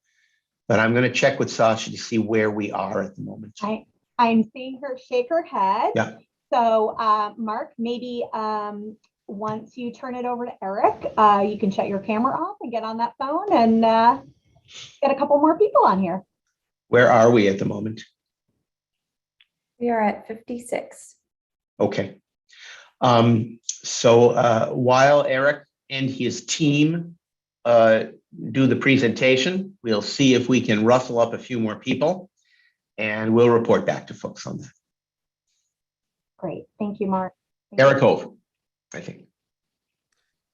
S2: but I'm going to check with Sasha to see where we are at the moment.
S1: I'm seeing her shake her head.
S2: Yeah.
S1: So Mark, maybe once you turn it over to Eric, you can shut your camera off and get on that phone and get a couple more people on here.
S2: Where are we at the moment?
S8: We are at 56.
S2: Okay. So while Eric and his team do the presentation, we'll see if we can rustle up a few more people and we'll report back to folks on that.
S1: Great. Thank you, Mark.
S2: Eric Hove, I think.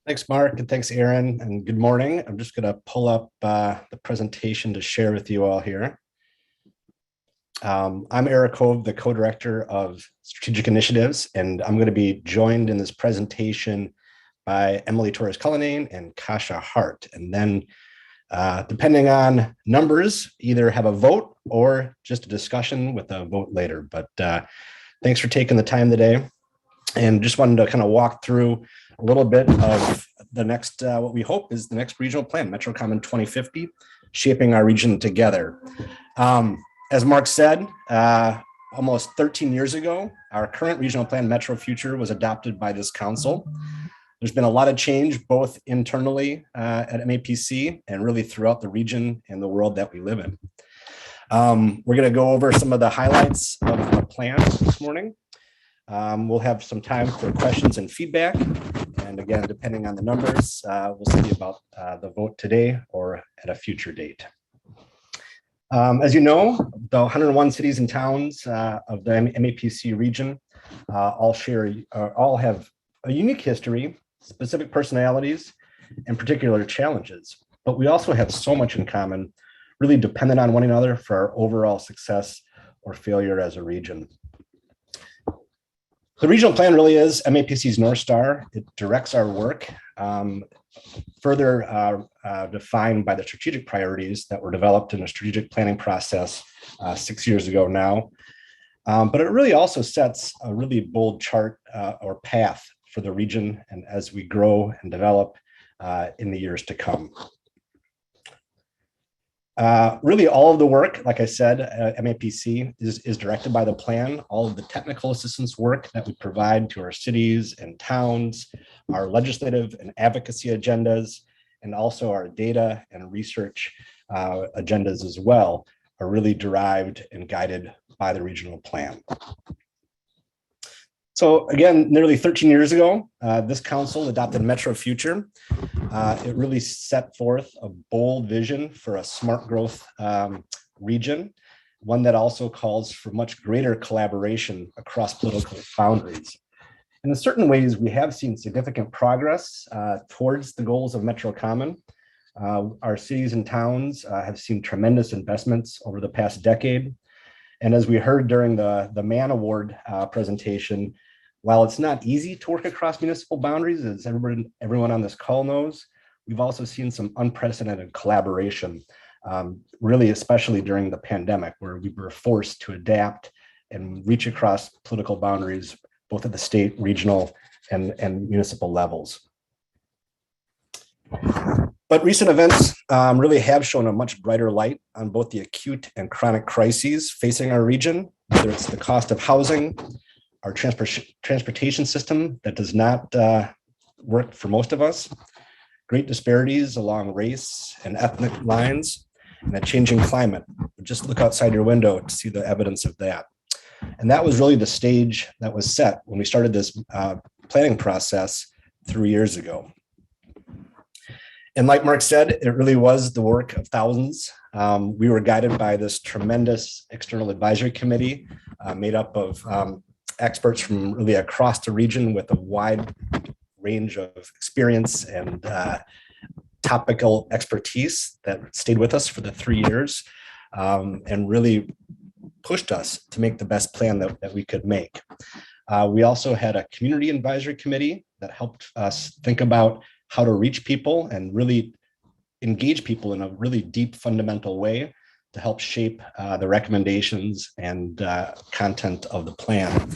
S10: Thanks, Mark, and thanks, Aaron, and good morning. I'm just going to pull up the presentation to share with you all here. I'm Eric Hove, the co-director of strategic initiatives, and I'm going to be joined in this presentation by Emily Torres-Cullinane and Kasha Hart. And then depending on numbers, either have a vote or just a discussion with a vote later. But thanks for taking the time today. And just wanted to kind of walk through a little bit of the next, what we hope is the next regional plan, MetroCommon 2050, shaping our region together. As Mark said, almost 13 years ago, our current regional plan, Metro Future, was adopted by this council. There's been a lot of change, both internally at MAPC and really throughout the region and the world that we live in. We're going to go over some of the highlights of the plan this morning. We'll have some time for questions and feedback. And again, depending on the numbers, we'll see about the vote today or at a future date. As you know, the 101 cities and towns of the MAPC region all have a unique history, specific personalities, and particular challenges. But we also have so much in common, really dependent on one another for our overall success or failure as a region. The regional plan really is MAPC's North Star. It directs our work, further defined by the strategic priorities that were developed in a strategic planning process 6 years ago now. But it really also sets a really bold chart or path for the region and as we grow and develop in the years to come. Really all of the work, like I said, MAPC is directed by the plan. All of the technical assistance work that we provide to our cities and towns, our legislative and advocacy agendas, and also our data and research agendas as well are really derived and guided by the regional plan. So again, nearly 13 years ago, this council adopted Metro Future. It really set forth a bold vision for a smart growth region, one that also calls for much greater collaboration across political boundaries. And in certain ways, we have seen significant progress towards the goals of Metro Common. Our cities and towns have seen tremendous investments over the past decade. And as we heard during the Mann Award presentation, while it's not easy to work across municipal boundaries, as everyone on this call knows, we've also seen some unprecedented collaboration, really especially during the pandemic, where we were forced to adapt and reach across political boundaries, both at the state, regional, and municipal levels. But recent events really have shown a much brighter light on both the acute and chronic crises facing our region, whether it's the cost of housing, our transportation system that does not work for most of us, great disparities along race and ethnic lines, and a changing climate. Just look outside your window to see the evidence of that. And that was really the stage that was set when we started this planning process 3 years ago. And like Mark said, it really was the work of thousands. We were guided by this tremendous external advisory committee made up of experts from really across the region with a wide range of experience and topical expertise that stayed with us for the 3 years and really pushed us to make the best plan that we could make. We also had a community advisory committee that helped us think about how to reach people and really engage people in a really deep, fundamental way to help shape the recommendations and content of the plan.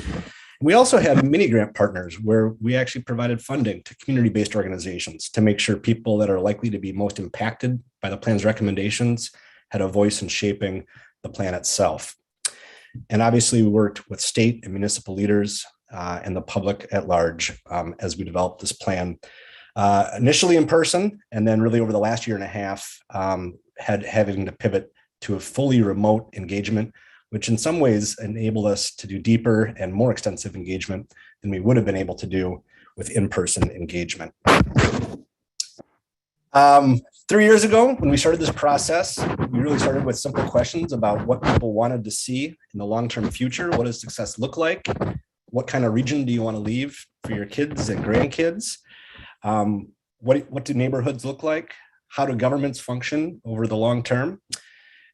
S10: We also had mini grant partners where we actually provided funding to community-based organizations to make sure people that are likely to be most impacted by the plan's recommendations had a voice in shaping the plan itself. And obviously we worked with state and municipal leaders and the public at large as we developed this plan, initially in person, and then really over the last year and a half, having to pivot to a fully remote engagement, which in some ways enabled us to do deeper and more extensive engagement than we would have been able to do with in-person engagement. 3 years ago, when we started this process, we really started with simple questions about what people wanted to see in the long-term future. What does success look like? What kind of region do you want to leave for your kids and grandkids? What do neighborhoods look like? How do governments function over the long term?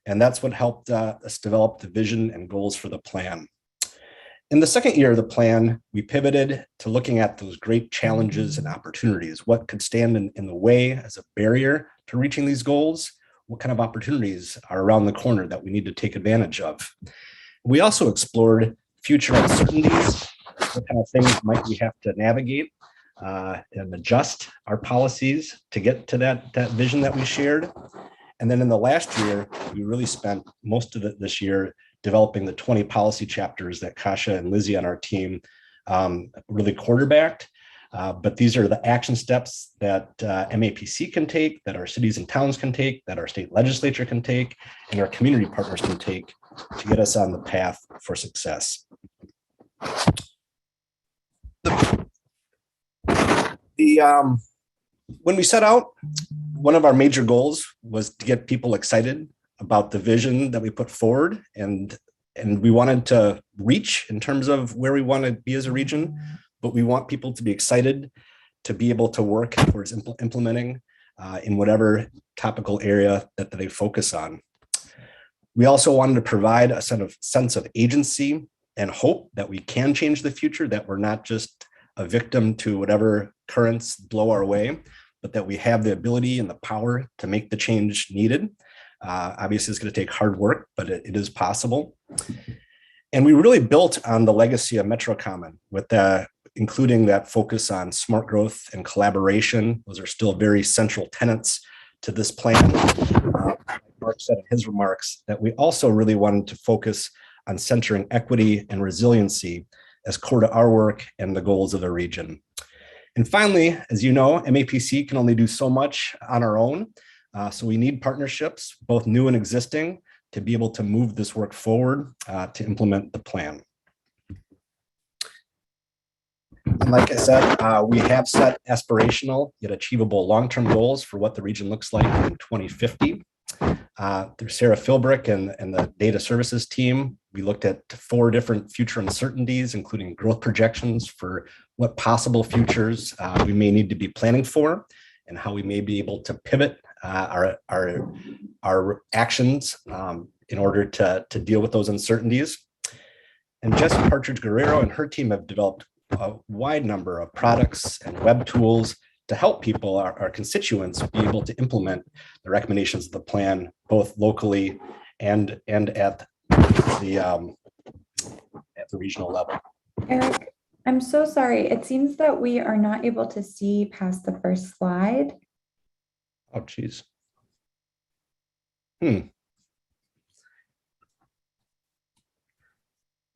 S10: And that's what helped us develop the vision and goals for the plan. In the second year of the plan, we pivoted to looking at those great challenges and opportunities. What could stand in the way as a barrier to reaching these goals? What kind of opportunities are around the corner that we need to take advantage of? We also explored future uncertainties. What kind of things might we have to navigate and adjust our policies to get to that vision that we shared? And then in the last year, we really spent most of it this year developing the 20 policy chapters that Kasha and Lizzie on our team really quarterbacked. But these are the action steps that MAPC can take, that our cities and towns can take, that our state legislature can take, and our community partners can take to get us on the path for success. When we set out, one of our major goals was to get people excited about the vision that we put forward, and we wanted to reach in terms of where we want to be as a region, but we want people to be excited to be able to work towards implementing in whatever topical area that they focus on. We also wanted to provide a sense of agency and hope that we can change the future, that we're not just a victim to whatever currents blow our way, but that we have the ability and the power to make the change needed. Obviously, it's going to take hard work, but it is possible. And we really built on the legacy of MetroCommon with including that focus on smart growth and collaboration. Those are still very central tenets to this plan. Mark said in his remarks that we also really wanted to focus on centering equity and resiliency as core to our work and the goals of the region. And finally, as you know, MAPC can only do so much on our own. So we need partnerships, both new and existing, to be able to move this work forward to implement the plan. And like I said, we have set aspirational yet achievable long-term goals for what the region looks like in 2050. Through Sarah Philbrick and the data services team, we looked at 4 different future uncertainties, including growth projections for what possible futures we may need to be planning for, and how we may be able to pivot our actions in order to deal with those uncertainties. And Jess Partridge Guerrero and her team have developed a wide number of products and web tools to help people, our constituents, be able to implement the recommendations of the plan, both locally and at the regional level.
S8: Eric, I'm so sorry. It seems that we are not able to see past the first slide.
S10: Oh, geez.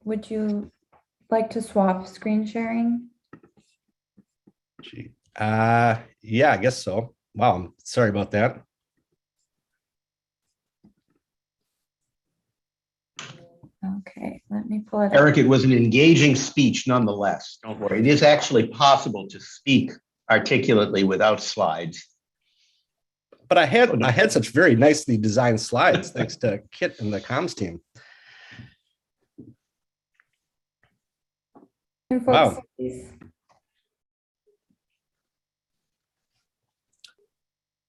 S8: Would you like to swap screen sharing?
S10: Gee. Yeah, I guess so. Wow, I'm sorry about that.
S8: Okay, let me pull it up.
S2: Eric, it was an engaging speech nonetheless. Don't worry. It is actually possible to speak articulately without slides.
S10: But I had such very nicely designed slides thanks to Kit and the comms team.
S8: And folks,
S10: Wow.
S8: please.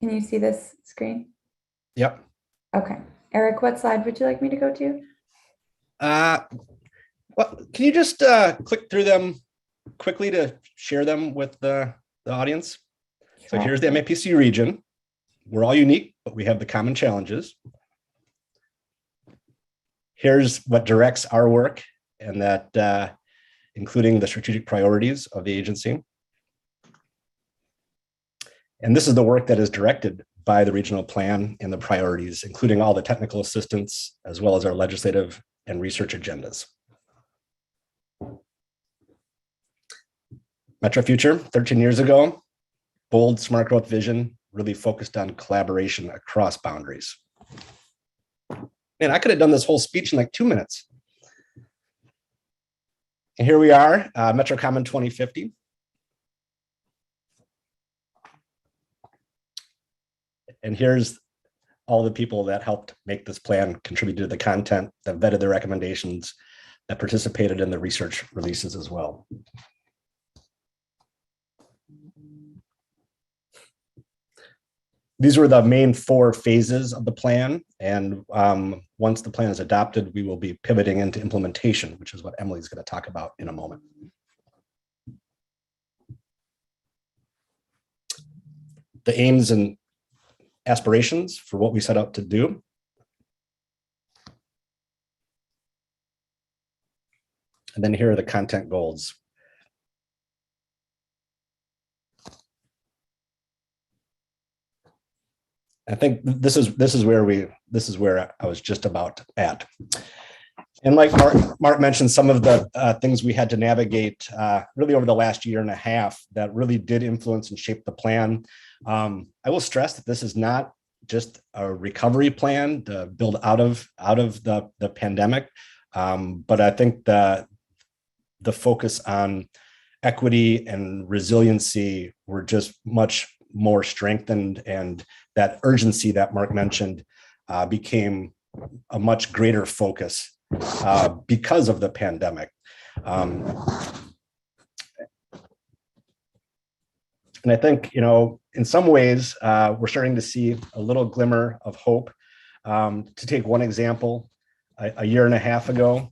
S8: Can you see this screen?
S10: Yep.
S8: Okay. Eric, what slide would you like me to go to?
S10: Well, can you just click through them quickly to share them with the audience? So here's the MAPC region. We're all unique, but we have the common challenges. Here's what directs our work, and that including the strategic priorities of the agency. And this is the work that is directed by the regional plan and the priorities, including all the technical assistance, as well as our legislative and research agendas. Metro Future, 13 years ago, bold smart growth vision, really focused on collaboration across boundaries. Man, I could have done this whole speech in like 2 minutes. And here we are, MetroCommon 2050. And here's all the people that helped make this plan, contributed to the content, that vetted the recommendations, that participated in the research releases as well. These were the main 4 phases of the plan. And once the plan is adopted, we will be pivoting into implementation, which is what Emily's going to talk about in a moment. The aims and aspirations for what we set out to do. And then here are the content goals. I think this is where I was just about at. And like Mark mentioned, some of the things we had to navigate really over the last year and a half that really did influence and shape the plan. I will stress that this is not just a recovery plan to build out of the pandemic, but I think the focus on equity and resiliency were just much more strengthened, and that urgency that Mark mentioned became a much greater focus because of the pandemic. And I think, in some ways, we're starting to see a little glimmer of hope. To take one example, a year and a half ago,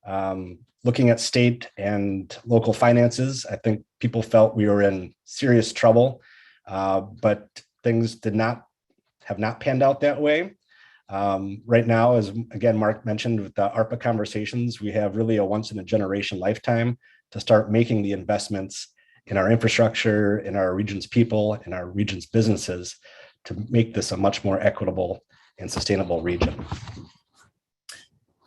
S10: Looking at state and local finances, I think people felt we were in serious trouble, but things have not panned out that way. Right now, as again, Mark mentioned with the ARPA conversations, we have really a once in a generation lifetime to start making the investments in our infrastructure, in our region's people, in our region's businesses to make this a much more equitable and sustainable region.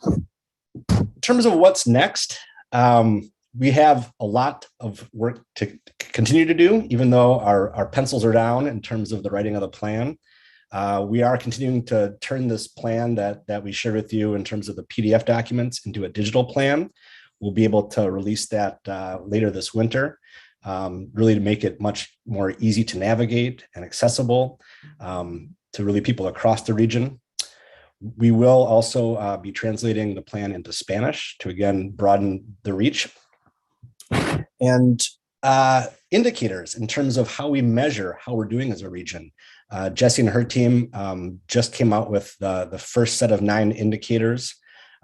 S10: In terms of what's next, we have a lot of work to continue to do, even though our pencils are down in terms of the writing of the plan. We are continuing to turn this plan that we shared with you in terms of the PDF documents into a digital plan. We'll be able to release that later this winter, really to make it much more easy to navigate and accessible to really people across the region. We will also be translating the plan into Spanish to, again, broaden the reach. And indicators in terms of how we measure how we're doing as a region. Jessie and her team just came out with the first set of 9 indicators.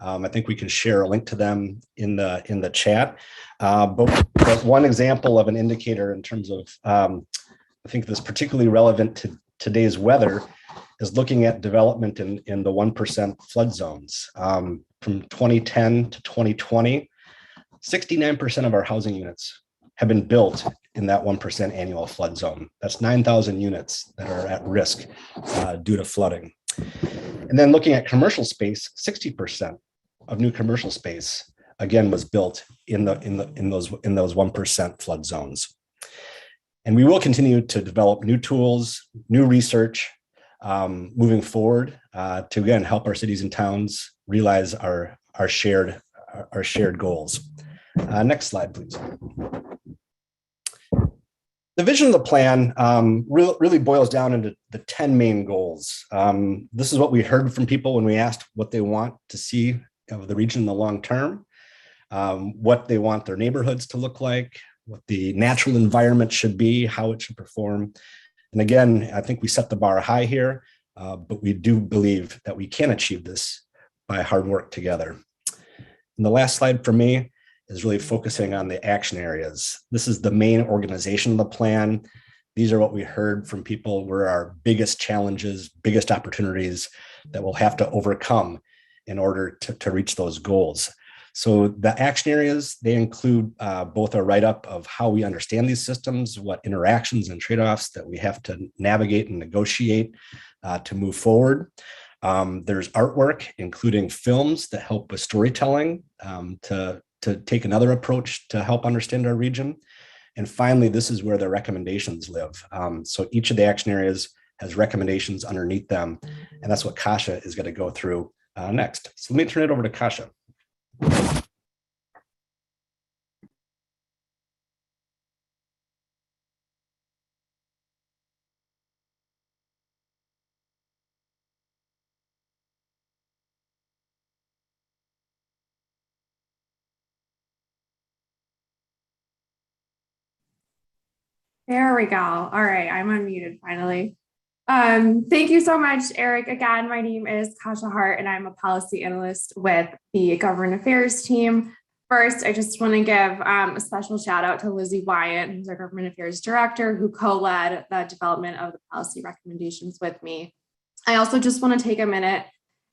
S10: I think we can share a link to them in the chat. But one example of an indicator in terms of, I think this is particularly relevant to today's weather, is looking at development in the 1% flood zones. From 2010 to 2020, 69% of our housing units have been built in that 1% annual flood zone. That's 9,000 units that are at risk due to flooding. And then looking at commercial space, 60% of new commercial space, again, was built in those 1% flood zones. And we will continue to develop new tools, new research, moving forward to, again, help our cities and towns realize our shared goals. Next slide, please. The vision of the plan really boils down into the 10 main goals. This is what we heard from people when we asked what they want to see of the region in the long term, what they want their neighborhoods to look like, what the natural environment should be, how it should perform. And again, I think we set the bar high here, but we do believe that we can achieve this by hard work together. And the last slide for me is really focusing on the action areas. This is the main organization of the plan. These are what we heard from people were our biggest challenges, biggest opportunities that we'll have to overcome in order to reach those goals. So the action areas, they include both a write-up of how we understand these systems, what interactions and trade-offs that we have to navigate and negotiate to move forward. There's artwork, including films that help with storytelling to take another approach to help understand our region. And finally, this is where the recommendations live. So each of the action areas has recommendations underneath them, and that's what Kasia is going to go through next. So let me turn it over to Kasia.
S11: There we go. All right, I'm unmuted finally. Thank you so much, Eric. Again, my name is Kasia Hart, and I'm a policy analyst with the Government Affairs team. First, I just want to give a special shout out to Lizzie Wyatt, who's our Government Affairs Director, who co-led the development of the policy recommendations with me. I also just want to take a minute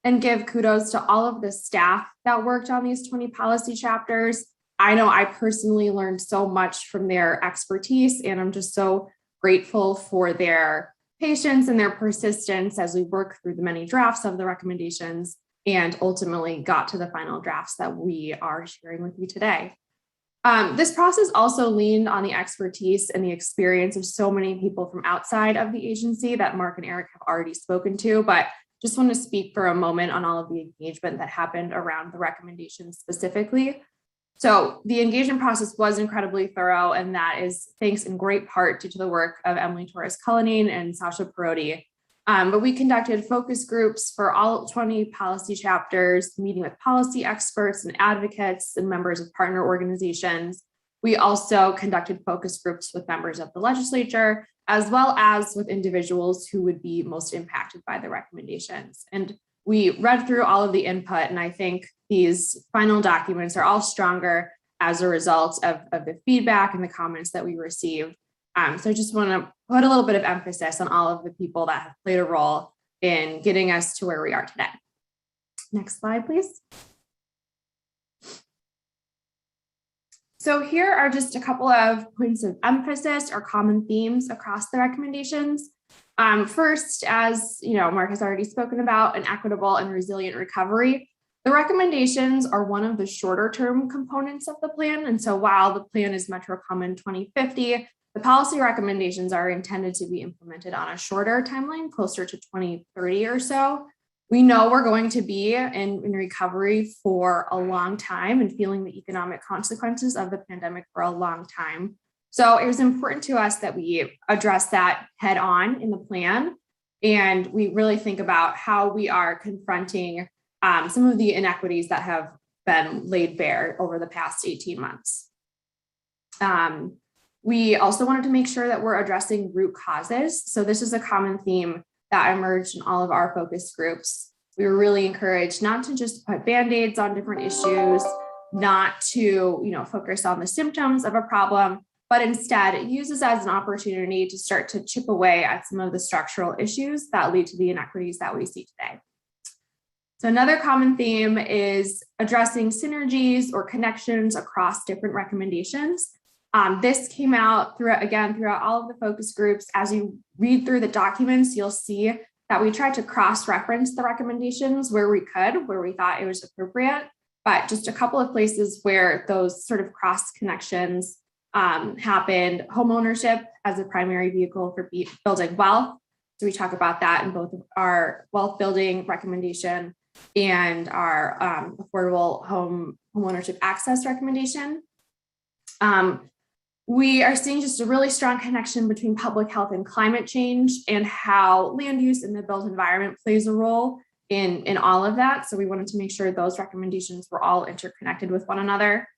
S11: and give kudos to all of the staff that worked on these 20 policy chapters. I know I personally learned so much from their expertise, and I'm just so grateful for their patience and their persistence as we work through the many drafts of the recommendations and ultimately got to the final drafts that we are sharing with you today. This process also leaned on the expertise and the experience of so many people from outside of the agency that Mark and Eric have already spoken to, but just want to speak for a moment on all of the engagement that happened around the recommendations specifically. So the engagement process was incredibly thorough, and that is thanks in great part due to the work of Emily Torres-Cullinane and Sasha Perotti. But we conducted focus groups for all 20 policy chapters, meeting with policy experts and advocates and members of partner organizations. We also conducted focus groups with members of the legislature, as well as with individuals who would be most impacted by the recommendations. And we read through all of the input, and I think these final documents are all stronger as a result of the feedback and the comments that we received. So I just want to put a little bit of emphasis on all of the people that have played a role in getting us to where we are today. Next slide, please. So here are just a couple of points of emphasis or common themes across the recommendations. First, as Mark has already spoken about, an equitable and resilient recovery. The recommendations are one of the shorter term components of the plan. And so while the plan is Metro Common 2050, the policy recommendations are intended to be implemented on a shorter timeline, closer to 2030 or so. We know we're going to be in recovery for a long time and feeling the economic consequences of the pandemic for a long time. So it was important to us that we address that head on in the plan. And we really think about how we are confronting some of the inequities that have been laid bare over the past 18 months. We also wanted to make sure that we're addressing root causes. So this is a common theme that emerged in all of our focus groups. We were really encouraged not to just put Band-Aids on different issues, not to focus on the symptoms of a problem, but instead it uses as an opportunity to start to chip away at some of the structural issues that lead to the inequities that we see today. So another common theme is addressing synergies or connections across different recommendations. This came out throughout all of the focus groups. As you read through the documents, you'll see that we tried to cross-reference the recommendations where we could, where we thought it was appropriate, but just a couple of places where those sort of cross connections happened. Home ownership as a primary vehicle for building wealth. So we talk about that in both our wealth building recommendation and our affordable home ownership access recommendation. We are seeing just a really strong connection between public health and climate change and how land use in the built environment plays a role in all of that. So we wanted to make sure those recommendations were all interconnected with one another.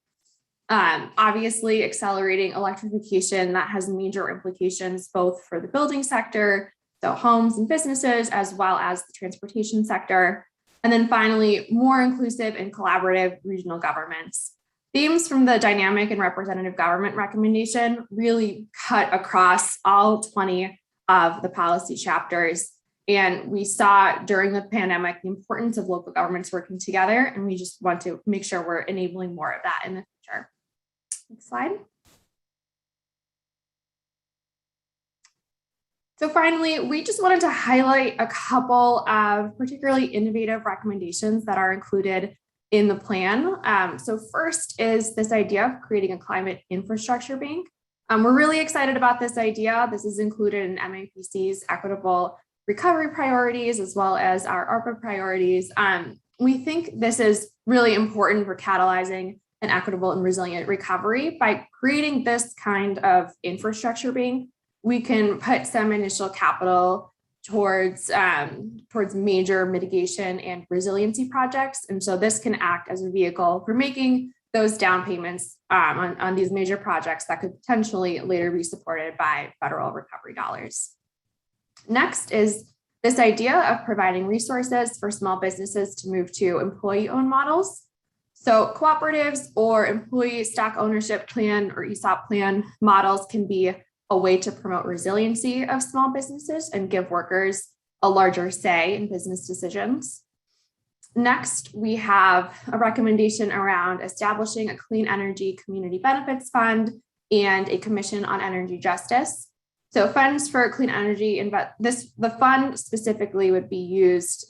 S11: Obviously, accelerating electrification, that has major implications both for the building sector, so homes and businesses, as well as the transportation sector. And then finally, more inclusive and collaborative regional governments. Themes from the dynamic and representative government recommendation really cut across all 20 of the policy chapters. And we saw during the pandemic the importance of local governments working together, and we just want to make sure we're enabling more of that in the future. Next slide. So finally, we just wanted to highlight a couple of particularly innovative recommendations that are included in the plan. So first is this idea of creating a climate infrastructure bank. We're really excited about this idea. This is included in MAPC's equitable recovery priorities, as well as our ARPA priorities. We think this is really important for catalyzing an equitable and resilient recovery. By creating this kind of infrastructure bank, we can put some initial capital towards major mitigation and resiliency projects. And so this can act as a vehicle for making those down payments on these major projects that could potentially later be supported by federal recovery dollars. Next is this idea of providing resources for small businesses to move to employee-owned models. So cooperatives or employee stock ownership plan or ESOP plan models can be a way to promote resiliency of small businesses and give workers a larger say in business decisions. Next, we have a recommendation around establishing a clean energy community benefits fund and a commission on energy justice. So funds for clean energy, the fund specifically would be used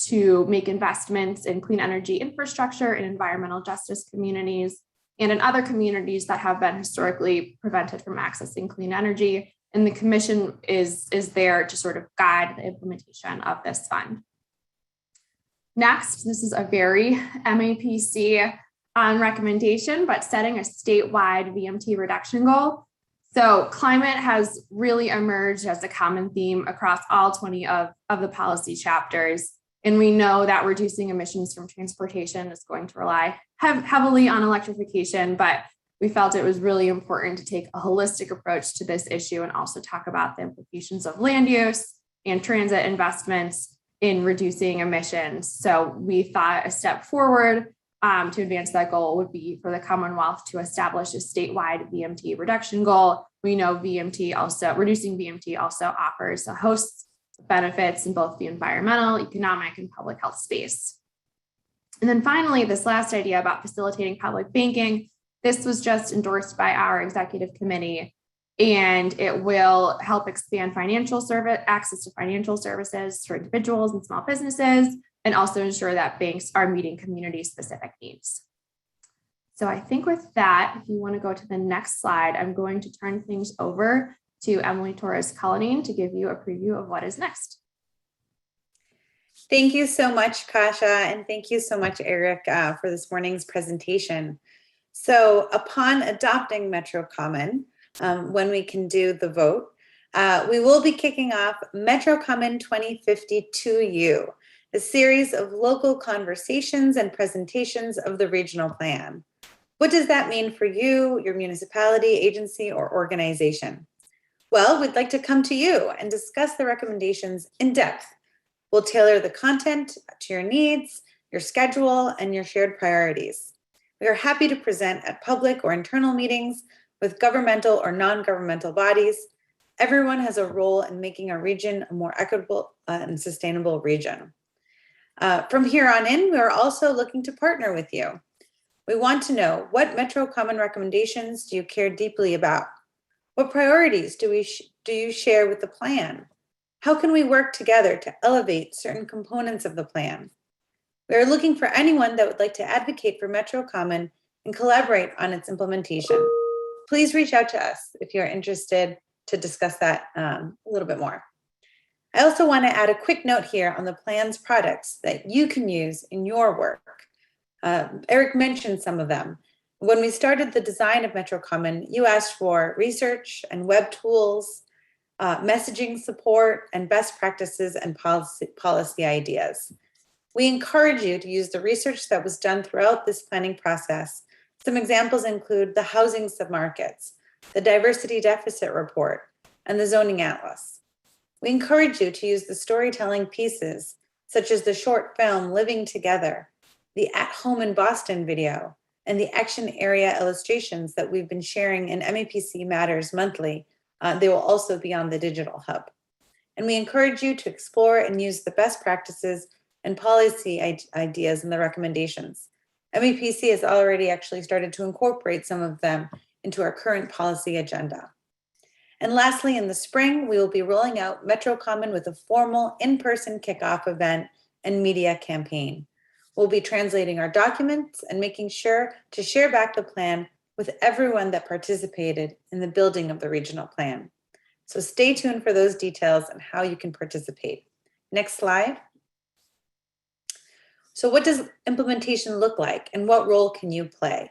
S11: to make investments in clean energy infrastructure and environmental justice communities, and in other communities that have been historically prevented from accessing clean energy. And the commission is there to sort of guide the implementation of this fund. Next, this is a very MAPC recommendation, but setting a statewide VMT reduction goal. So climate has really emerged as a common theme across all 20 of the policy chapters. And we know that reducing emissions from transportation is going to rely heavily on electrification, but we felt it was really important to take a holistic approach to this issue and also talk about the implications of land use and transit investments in reducing emissions. So we thought a step forward to advance that goal would be for the Commonwealth to establish a statewide VMT reduction goal. We know reducing VMT also offers a host of benefits in both the environmental, economic, and public health space. And then finally, this last idea about facilitating public banking, this was just endorsed by our executive committee, and it will help expand access to financial services for individuals and small businesses, and also ensure that banks are meeting community-specific needs. So I think with that, if you want to go to the next slide, I'm going to turn things over to Emily Torres-Cullinane to give you a preview of what is next.
S12: Thank you so much, Kasha, and thank you so much, Eric, for this morning's presentation. So upon adopting Metro Common, when we can do the vote, we will be kicking off Metro Common 2052U, a series of local conversations and presentations of the regional plan. What does that mean for you, your municipality, agency, or organization? Well, we'd like to come to you and discuss the recommendations in depth. We'll tailor the content to your needs, your schedule, and your shared priorities. We are happy to present at public or internal meetings with governmental or non-governmental bodies. Everyone has a role in making our region a more equitable and sustainable region. From here on in, we are also looking to partner with you. We want to know, what Metro Common recommendations do you care deeply about? What priorities do you share with the plan? How can we work together to elevate certain components of the plan? We are looking for anyone that would like to advocate for Metro Common and collaborate on its implementation. Please reach out to us if you're interested to discuss that a little bit more. I also want to add a quick note here on the plan's products that you can use in your work. Eric mentioned some of them. When we started the design of Metro Common, you asked for research and web tools, messaging support, and best practices and policy ideas. We encourage you to use the research that was done throughout this planning process. Some examples include the housing submarkets, the diversity deficit report, and the zoning atlas. We encourage you to use the storytelling pieces, such as the short film Living Together, the At Home in Boston video, and the action area illustrations that we've been sharing in MAPC Matters monthly. They will also be on the digital hub. And we encourage you to explore and use the best practices and policy ideas in the recommendations. MAPC has already actually started to incorporate some of them into our current policy agenda. And lastly, in the spring, we will be rolling out Metro Common with a formal in-person kickoff event and media campaign. We'll be translating our documents and making sure to share back the plan with everyone that participated in the building of the regional plan. So stay tuned for those details and how you can participate. Next slide. So what does implementation look like and what role can you play?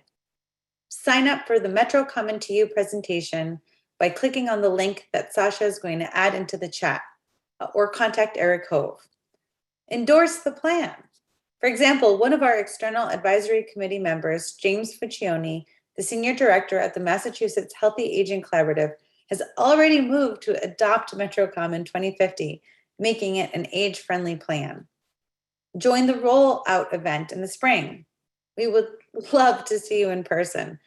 S12: Sign up for the Metro Common to You presentation by clicking on the link that Sasha is going to add into the chat, or contact Eric Hove. Endorse the plan. For example, one of our external advisory committee members, James Fuccione, the senior director at the Massachusetts Healthy Aging Collaborative, has already moved to adopt Metro Common 2050, making it an age-friendly plan. Join the rollout event in the spring. We would love to see you in person.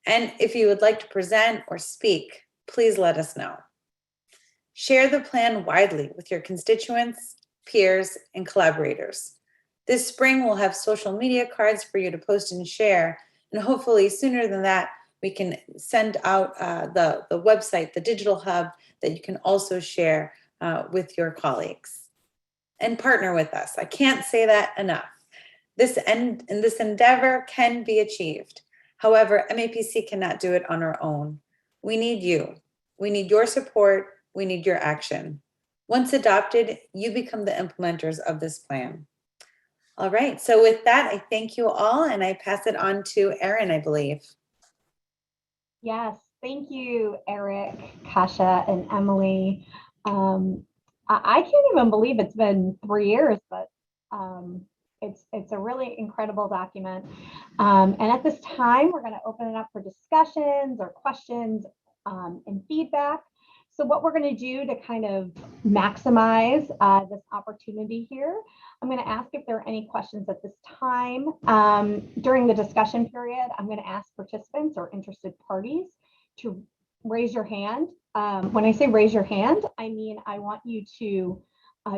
S12: And if you would like to present or speak, please let us know. Share the plan widely with your constituents, peers, and collaborators. This spring, we'll have social media cards for you to post and share. And hopefully sooner than that, we can send out the website, the digital hub, that you can also share with your colleagues. And partner with us. I can't say that enough. This endeavor can be achieved. However, MAPC cannot do it on our own. We need you. We need your support. We need your action. Once adopted, you become the implementers of this plan. All right, so with that, I thank you all and I pass it on to Erin, I believe.
S1: Yes, thank you, Eric, Kasha, and Emily. I can't even believe it's been 3 years, but it's a really incredible document. And at this time, we're going to open it up for discussions or questions and feedback. So what we're going to do to kind of maximize this opportunity here, I'm going to ask if there are any questions at this time. During the discussion period, I'm going to ask participants or interested parties to raise your hand. When I say raise your hand, I mean I want you to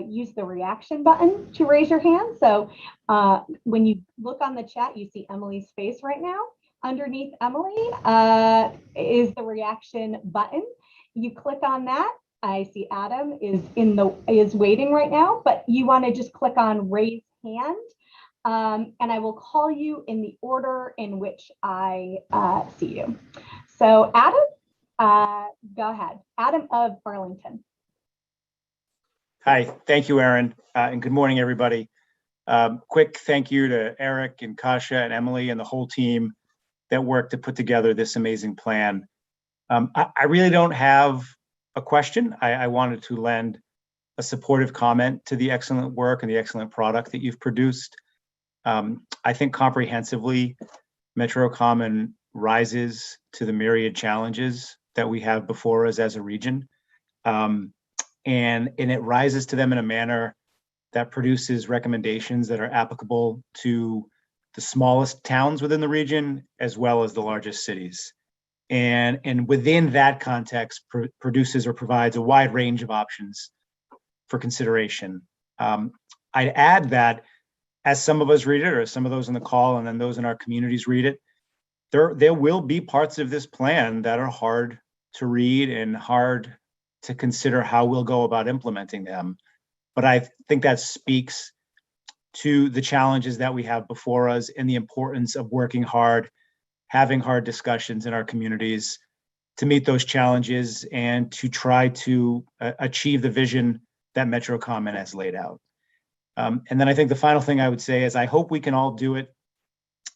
S1: use the reaction button to raise your hand. So when you look on the chat, you see Emily's face right now. Underneath Emily is the reaction button. You click on that. I see Adam is waiting right now, but you want to just click on raise hand, and I will call you in the order in which I see you. So Adam, go ahead. Adam of Arlington.
S13: Hi, thank you, Erin, and good morning, everybody. Quick thank you to Eric and Kasha and Emily and the whole team that worked to put together this amazing plan. I really don't have a question. I wanted to lend a supportive comment to the excellent work and the excellent product that you've produced. I think comprehensively, Metro Common rises to the myriad challenges that we have before us as a region. And it rises to them in a manner that produces recommendations that are applicable to the smallest towns within the region, as well as the largest cities. And within that context, produces or provides a wide range of options for consideration. I'd add that as some of us read it, or some of those on the call, and then those in our communities read it, there will be parts of this plan that are hard to read and hard to consider how we'll go about implementing them. But I think that speaks to the challenges that we have before us and the importance of working hard, having hard discussions in our communities to meet those challenges and to try to achieve the vision that Metro Common has laid out. And then I think the final thing I would say is I hope we can all do it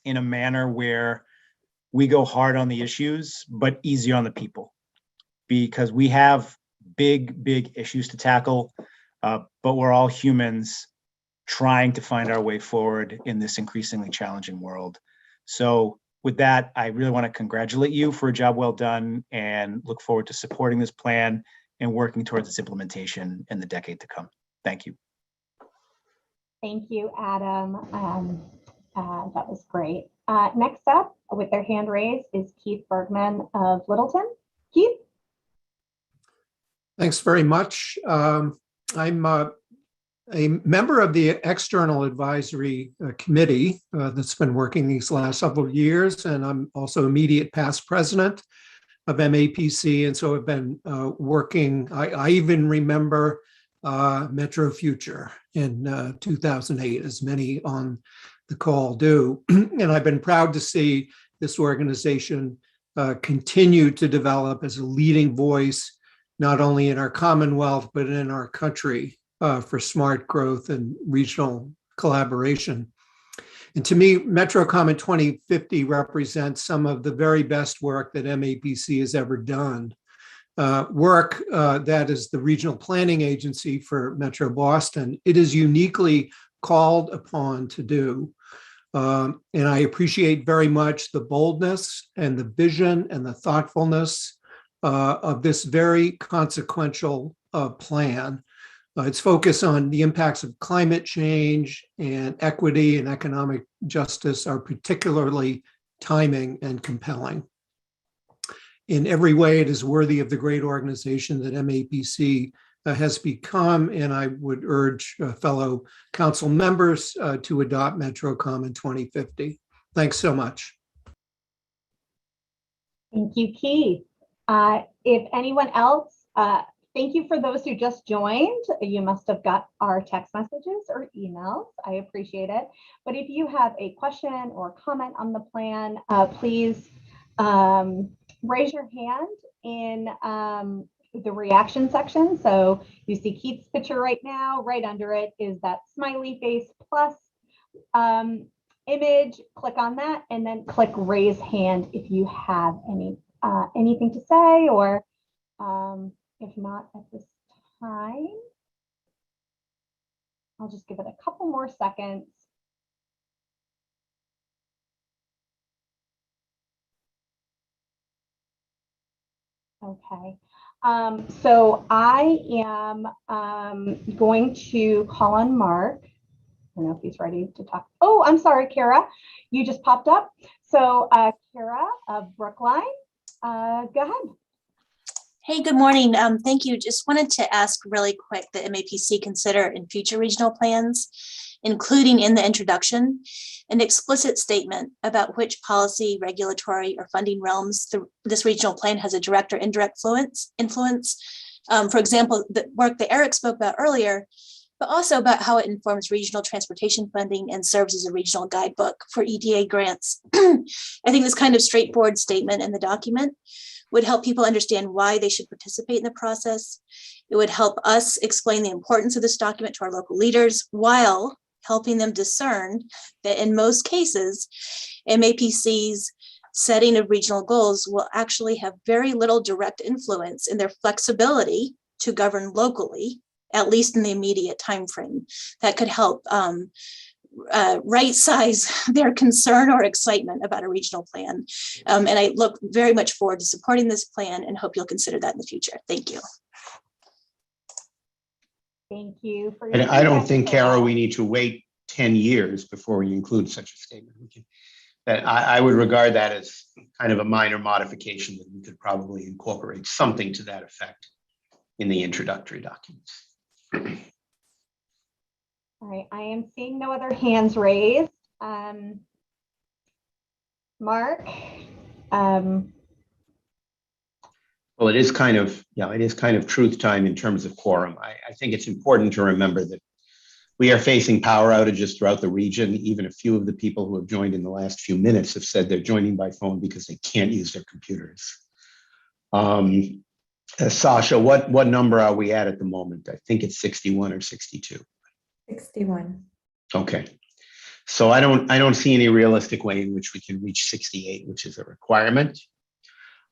S13: in a manner where we go hard on the issues, but easy on the people, because we have big issues to tackle, but we're all humans trying to find our way forward in this increasingly challenging world. So with that, I really want to congratulate you for a job well done and look forward to supporting this plan and working towards its implementation in the decade to come. Thank you.
S1: Thank you, Adam. That was great. Next up with their hand raised is Keith Bergman of Littleton. Keith?
S14: Thanks very much. I'm a member of the External Advisory Committee that's been working these last several years, and I'm also immediate past president of MAPC, and so I've been working. I even remember Metro Future in 2008, as many on the call do, and I've been proud to see this organization continue to develop as a leading voice, not only in our Commonwealth, but in our country, for smart growth and regional collaboration. And to me, Metro Common 2050 represents some of the very best work that MAPC has ever done. Work that is the regional planning agency for Metro Boston. It is uniquely called upon to do. And I appreciate very much the boldness and the vision and the thoughtfulness of this very consequential plan. Its focus on the impacts of climate change and equity and economic justice are particularly timing and compelling. In every way, it is worthy of the great organization that MAPC has become, and I would urge fellow council members to adopt Metro Common 2050. Thanks so much.
S1: Thank you, Keith. If anyone else, thank you for those who just joined. You must have got our text messages or emails. I appreciate it. But if you have a question or comment on the plan, please raise your hand in the reaction section. So you see Keith's picture right now. Right under it is that smiley face plus image. Click on that and then click raise hand if you have anything to say, or if not at this time, I'll just give it a couple more seconds. Okay. So I am going to call on Mark. I don't know if he's ready to talk. Oh, I'm sorry, Kara, you just popped up. So Kara of Brookline, go ahead.
S15: Hey, good morning. Thank you. Just wanted to ask really quick that MAPC consider in future regional plans, including in the introduction, an explicit statement about which policy, regulatory, or funding realms this regional plan has a direct or indirect influence. For example, the work that Eric spoke about earlier, but also about how it informs regional transportation funding and serves as a regional guidebook for EDA grants. I think this kind of straightforward statement in the document would help people understand why they should participate in the process. It would help us explain the importance of this document to our local leaders while helping them discern that in most cases, MAPC's setting of regional goals will actually have very little direct influence in their flexibility to govern locally, at least in the immediate timeframe. That could help right size their concern or excitement about a regional plan. And I look very much forward to supporting this plan and hope you'll consider that in the future. Thank you.
S1: Thank you.
S2: And I don't think, Kara, we need to wait 10 years before we include such a statement. I would regard that as kind of a minor modification that we could probably incorporate something to that effect in the introductory documents.
S1: All right, I am seeing no other hands raised. Mark.
S2: Well, it is kind of, it is kind of truth time in terms of quorum. I think it's important to remember that we are facing power outages throughout the region. Even a few of the people who have joined in the last few minutes have said they're joining by phone because they can't use their computers. Sasha, what number are we at the moment? I think it's 61 or 62.
S8: 61.
S2: Okay. So I don't see any realistic way in which we can reach 68, which is a requirement.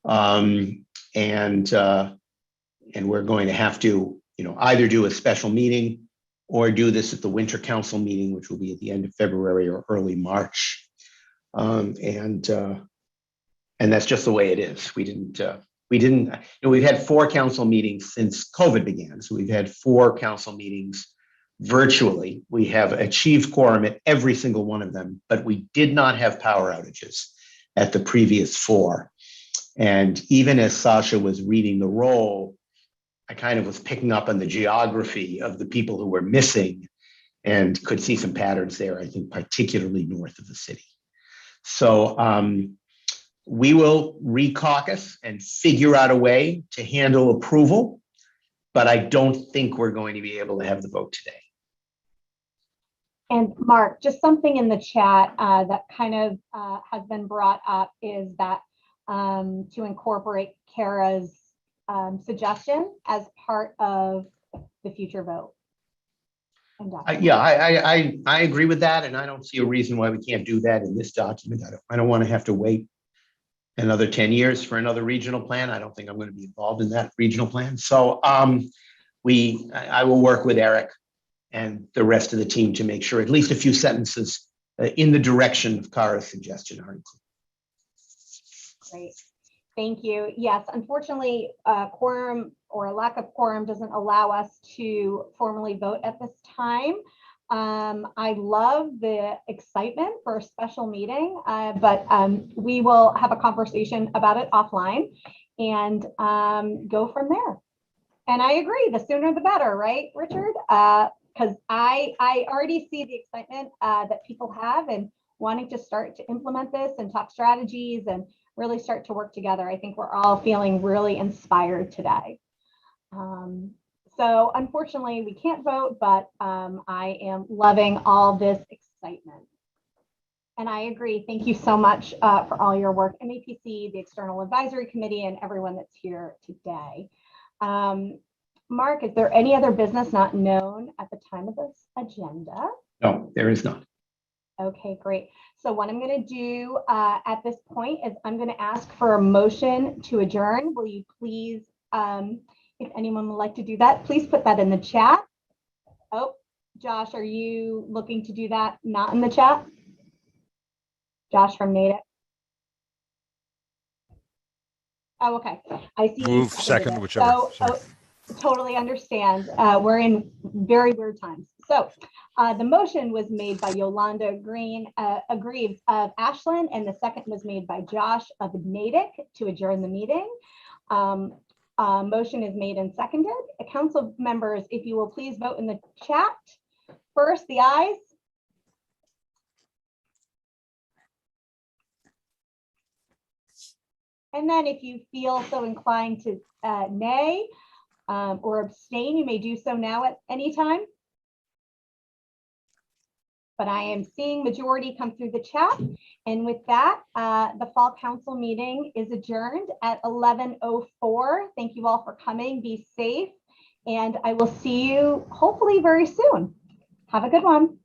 S2: And we're going to have to, either do a special meeting or do this at the winter council meeting, which will be at the end of February or early March. And that's just the way it is. We've had 4 council meetings since COVID began. So we've had 4 council meetings virtually. We have achieved quorum at every single one of them, but we did not have power outages at the previous 4. And even as Sasha was reading the roll, I kind of was picking up on the geography of the people who were missing and could see some patterns there, I think, particularly north of the city. So we will re-caucus and figure out a way to handle approval, but I don't think we're going to be able to have the vote today.
S1: And Mark, just something in the chat that kind of has been brought up is that to incorporate Kara's suggestion as part of the future vote.
S2: Yeah, I agree with that, and I don't see a reason why we can't do that in this document. I don't want to have to wait another 10 years for another regional plan. I don't think I'm going to be involved in that regional plan. So I will work with Eric and the rest of the team to make sure at least a few sentences in the direction of Kara's suggestion are included.
S1: Great. Thank you. Yes, unfortunately, quorum or a lack of quorum doesn't allow us to formally vote at this time. I love the excitement for a special meeting, but we will have a conversation about it offline and go from there. And I agree, the sooner the better, right, Richard? Because I already see the excitement that people have and wanting to start to implement this and talk strategies and really start to work together. I think we're all feeling really inspired today. So unfortunately, we can't vote, but I am loving all this excitement. And I agree. Thank you so much for all your work, MAPC, the External Advisory Committee, and everyone that's here today. Mark, is there any other business not known at the time of this agenda?
S2: No, there is not.
S1: Okay, great. So what I'm going to do at this point is I'm going to ask for a motion to adjourn. Will you please, if anyone would like to do that, please put that in the chat. Oh, Josh, are you looking to do that? Not in the chat? Josh from Natick. Oh, okay. I see. you
S16: Move,
S1: seconded
S16: second,
S1: it.
S16: whichever.
S1: So,
S16: Sorry.
S1: totally understand. We're in very weird times. So the motion was made by Yolanda Greaves of Ashland, and the second was made by Josh of Natick to adjourn the meeting. Motion is made and seconded. Council members, if you will please vote in the chat. First, the ayes. And then if you feel so inclined to nay or abstain, you may do so now at any time. But I am seeing majority come through the chat. And with that, the fall council meeting is adjourned at 11:04. Thank you all for coming. Be safe. And I will see you hopefully very soon. Have a good one.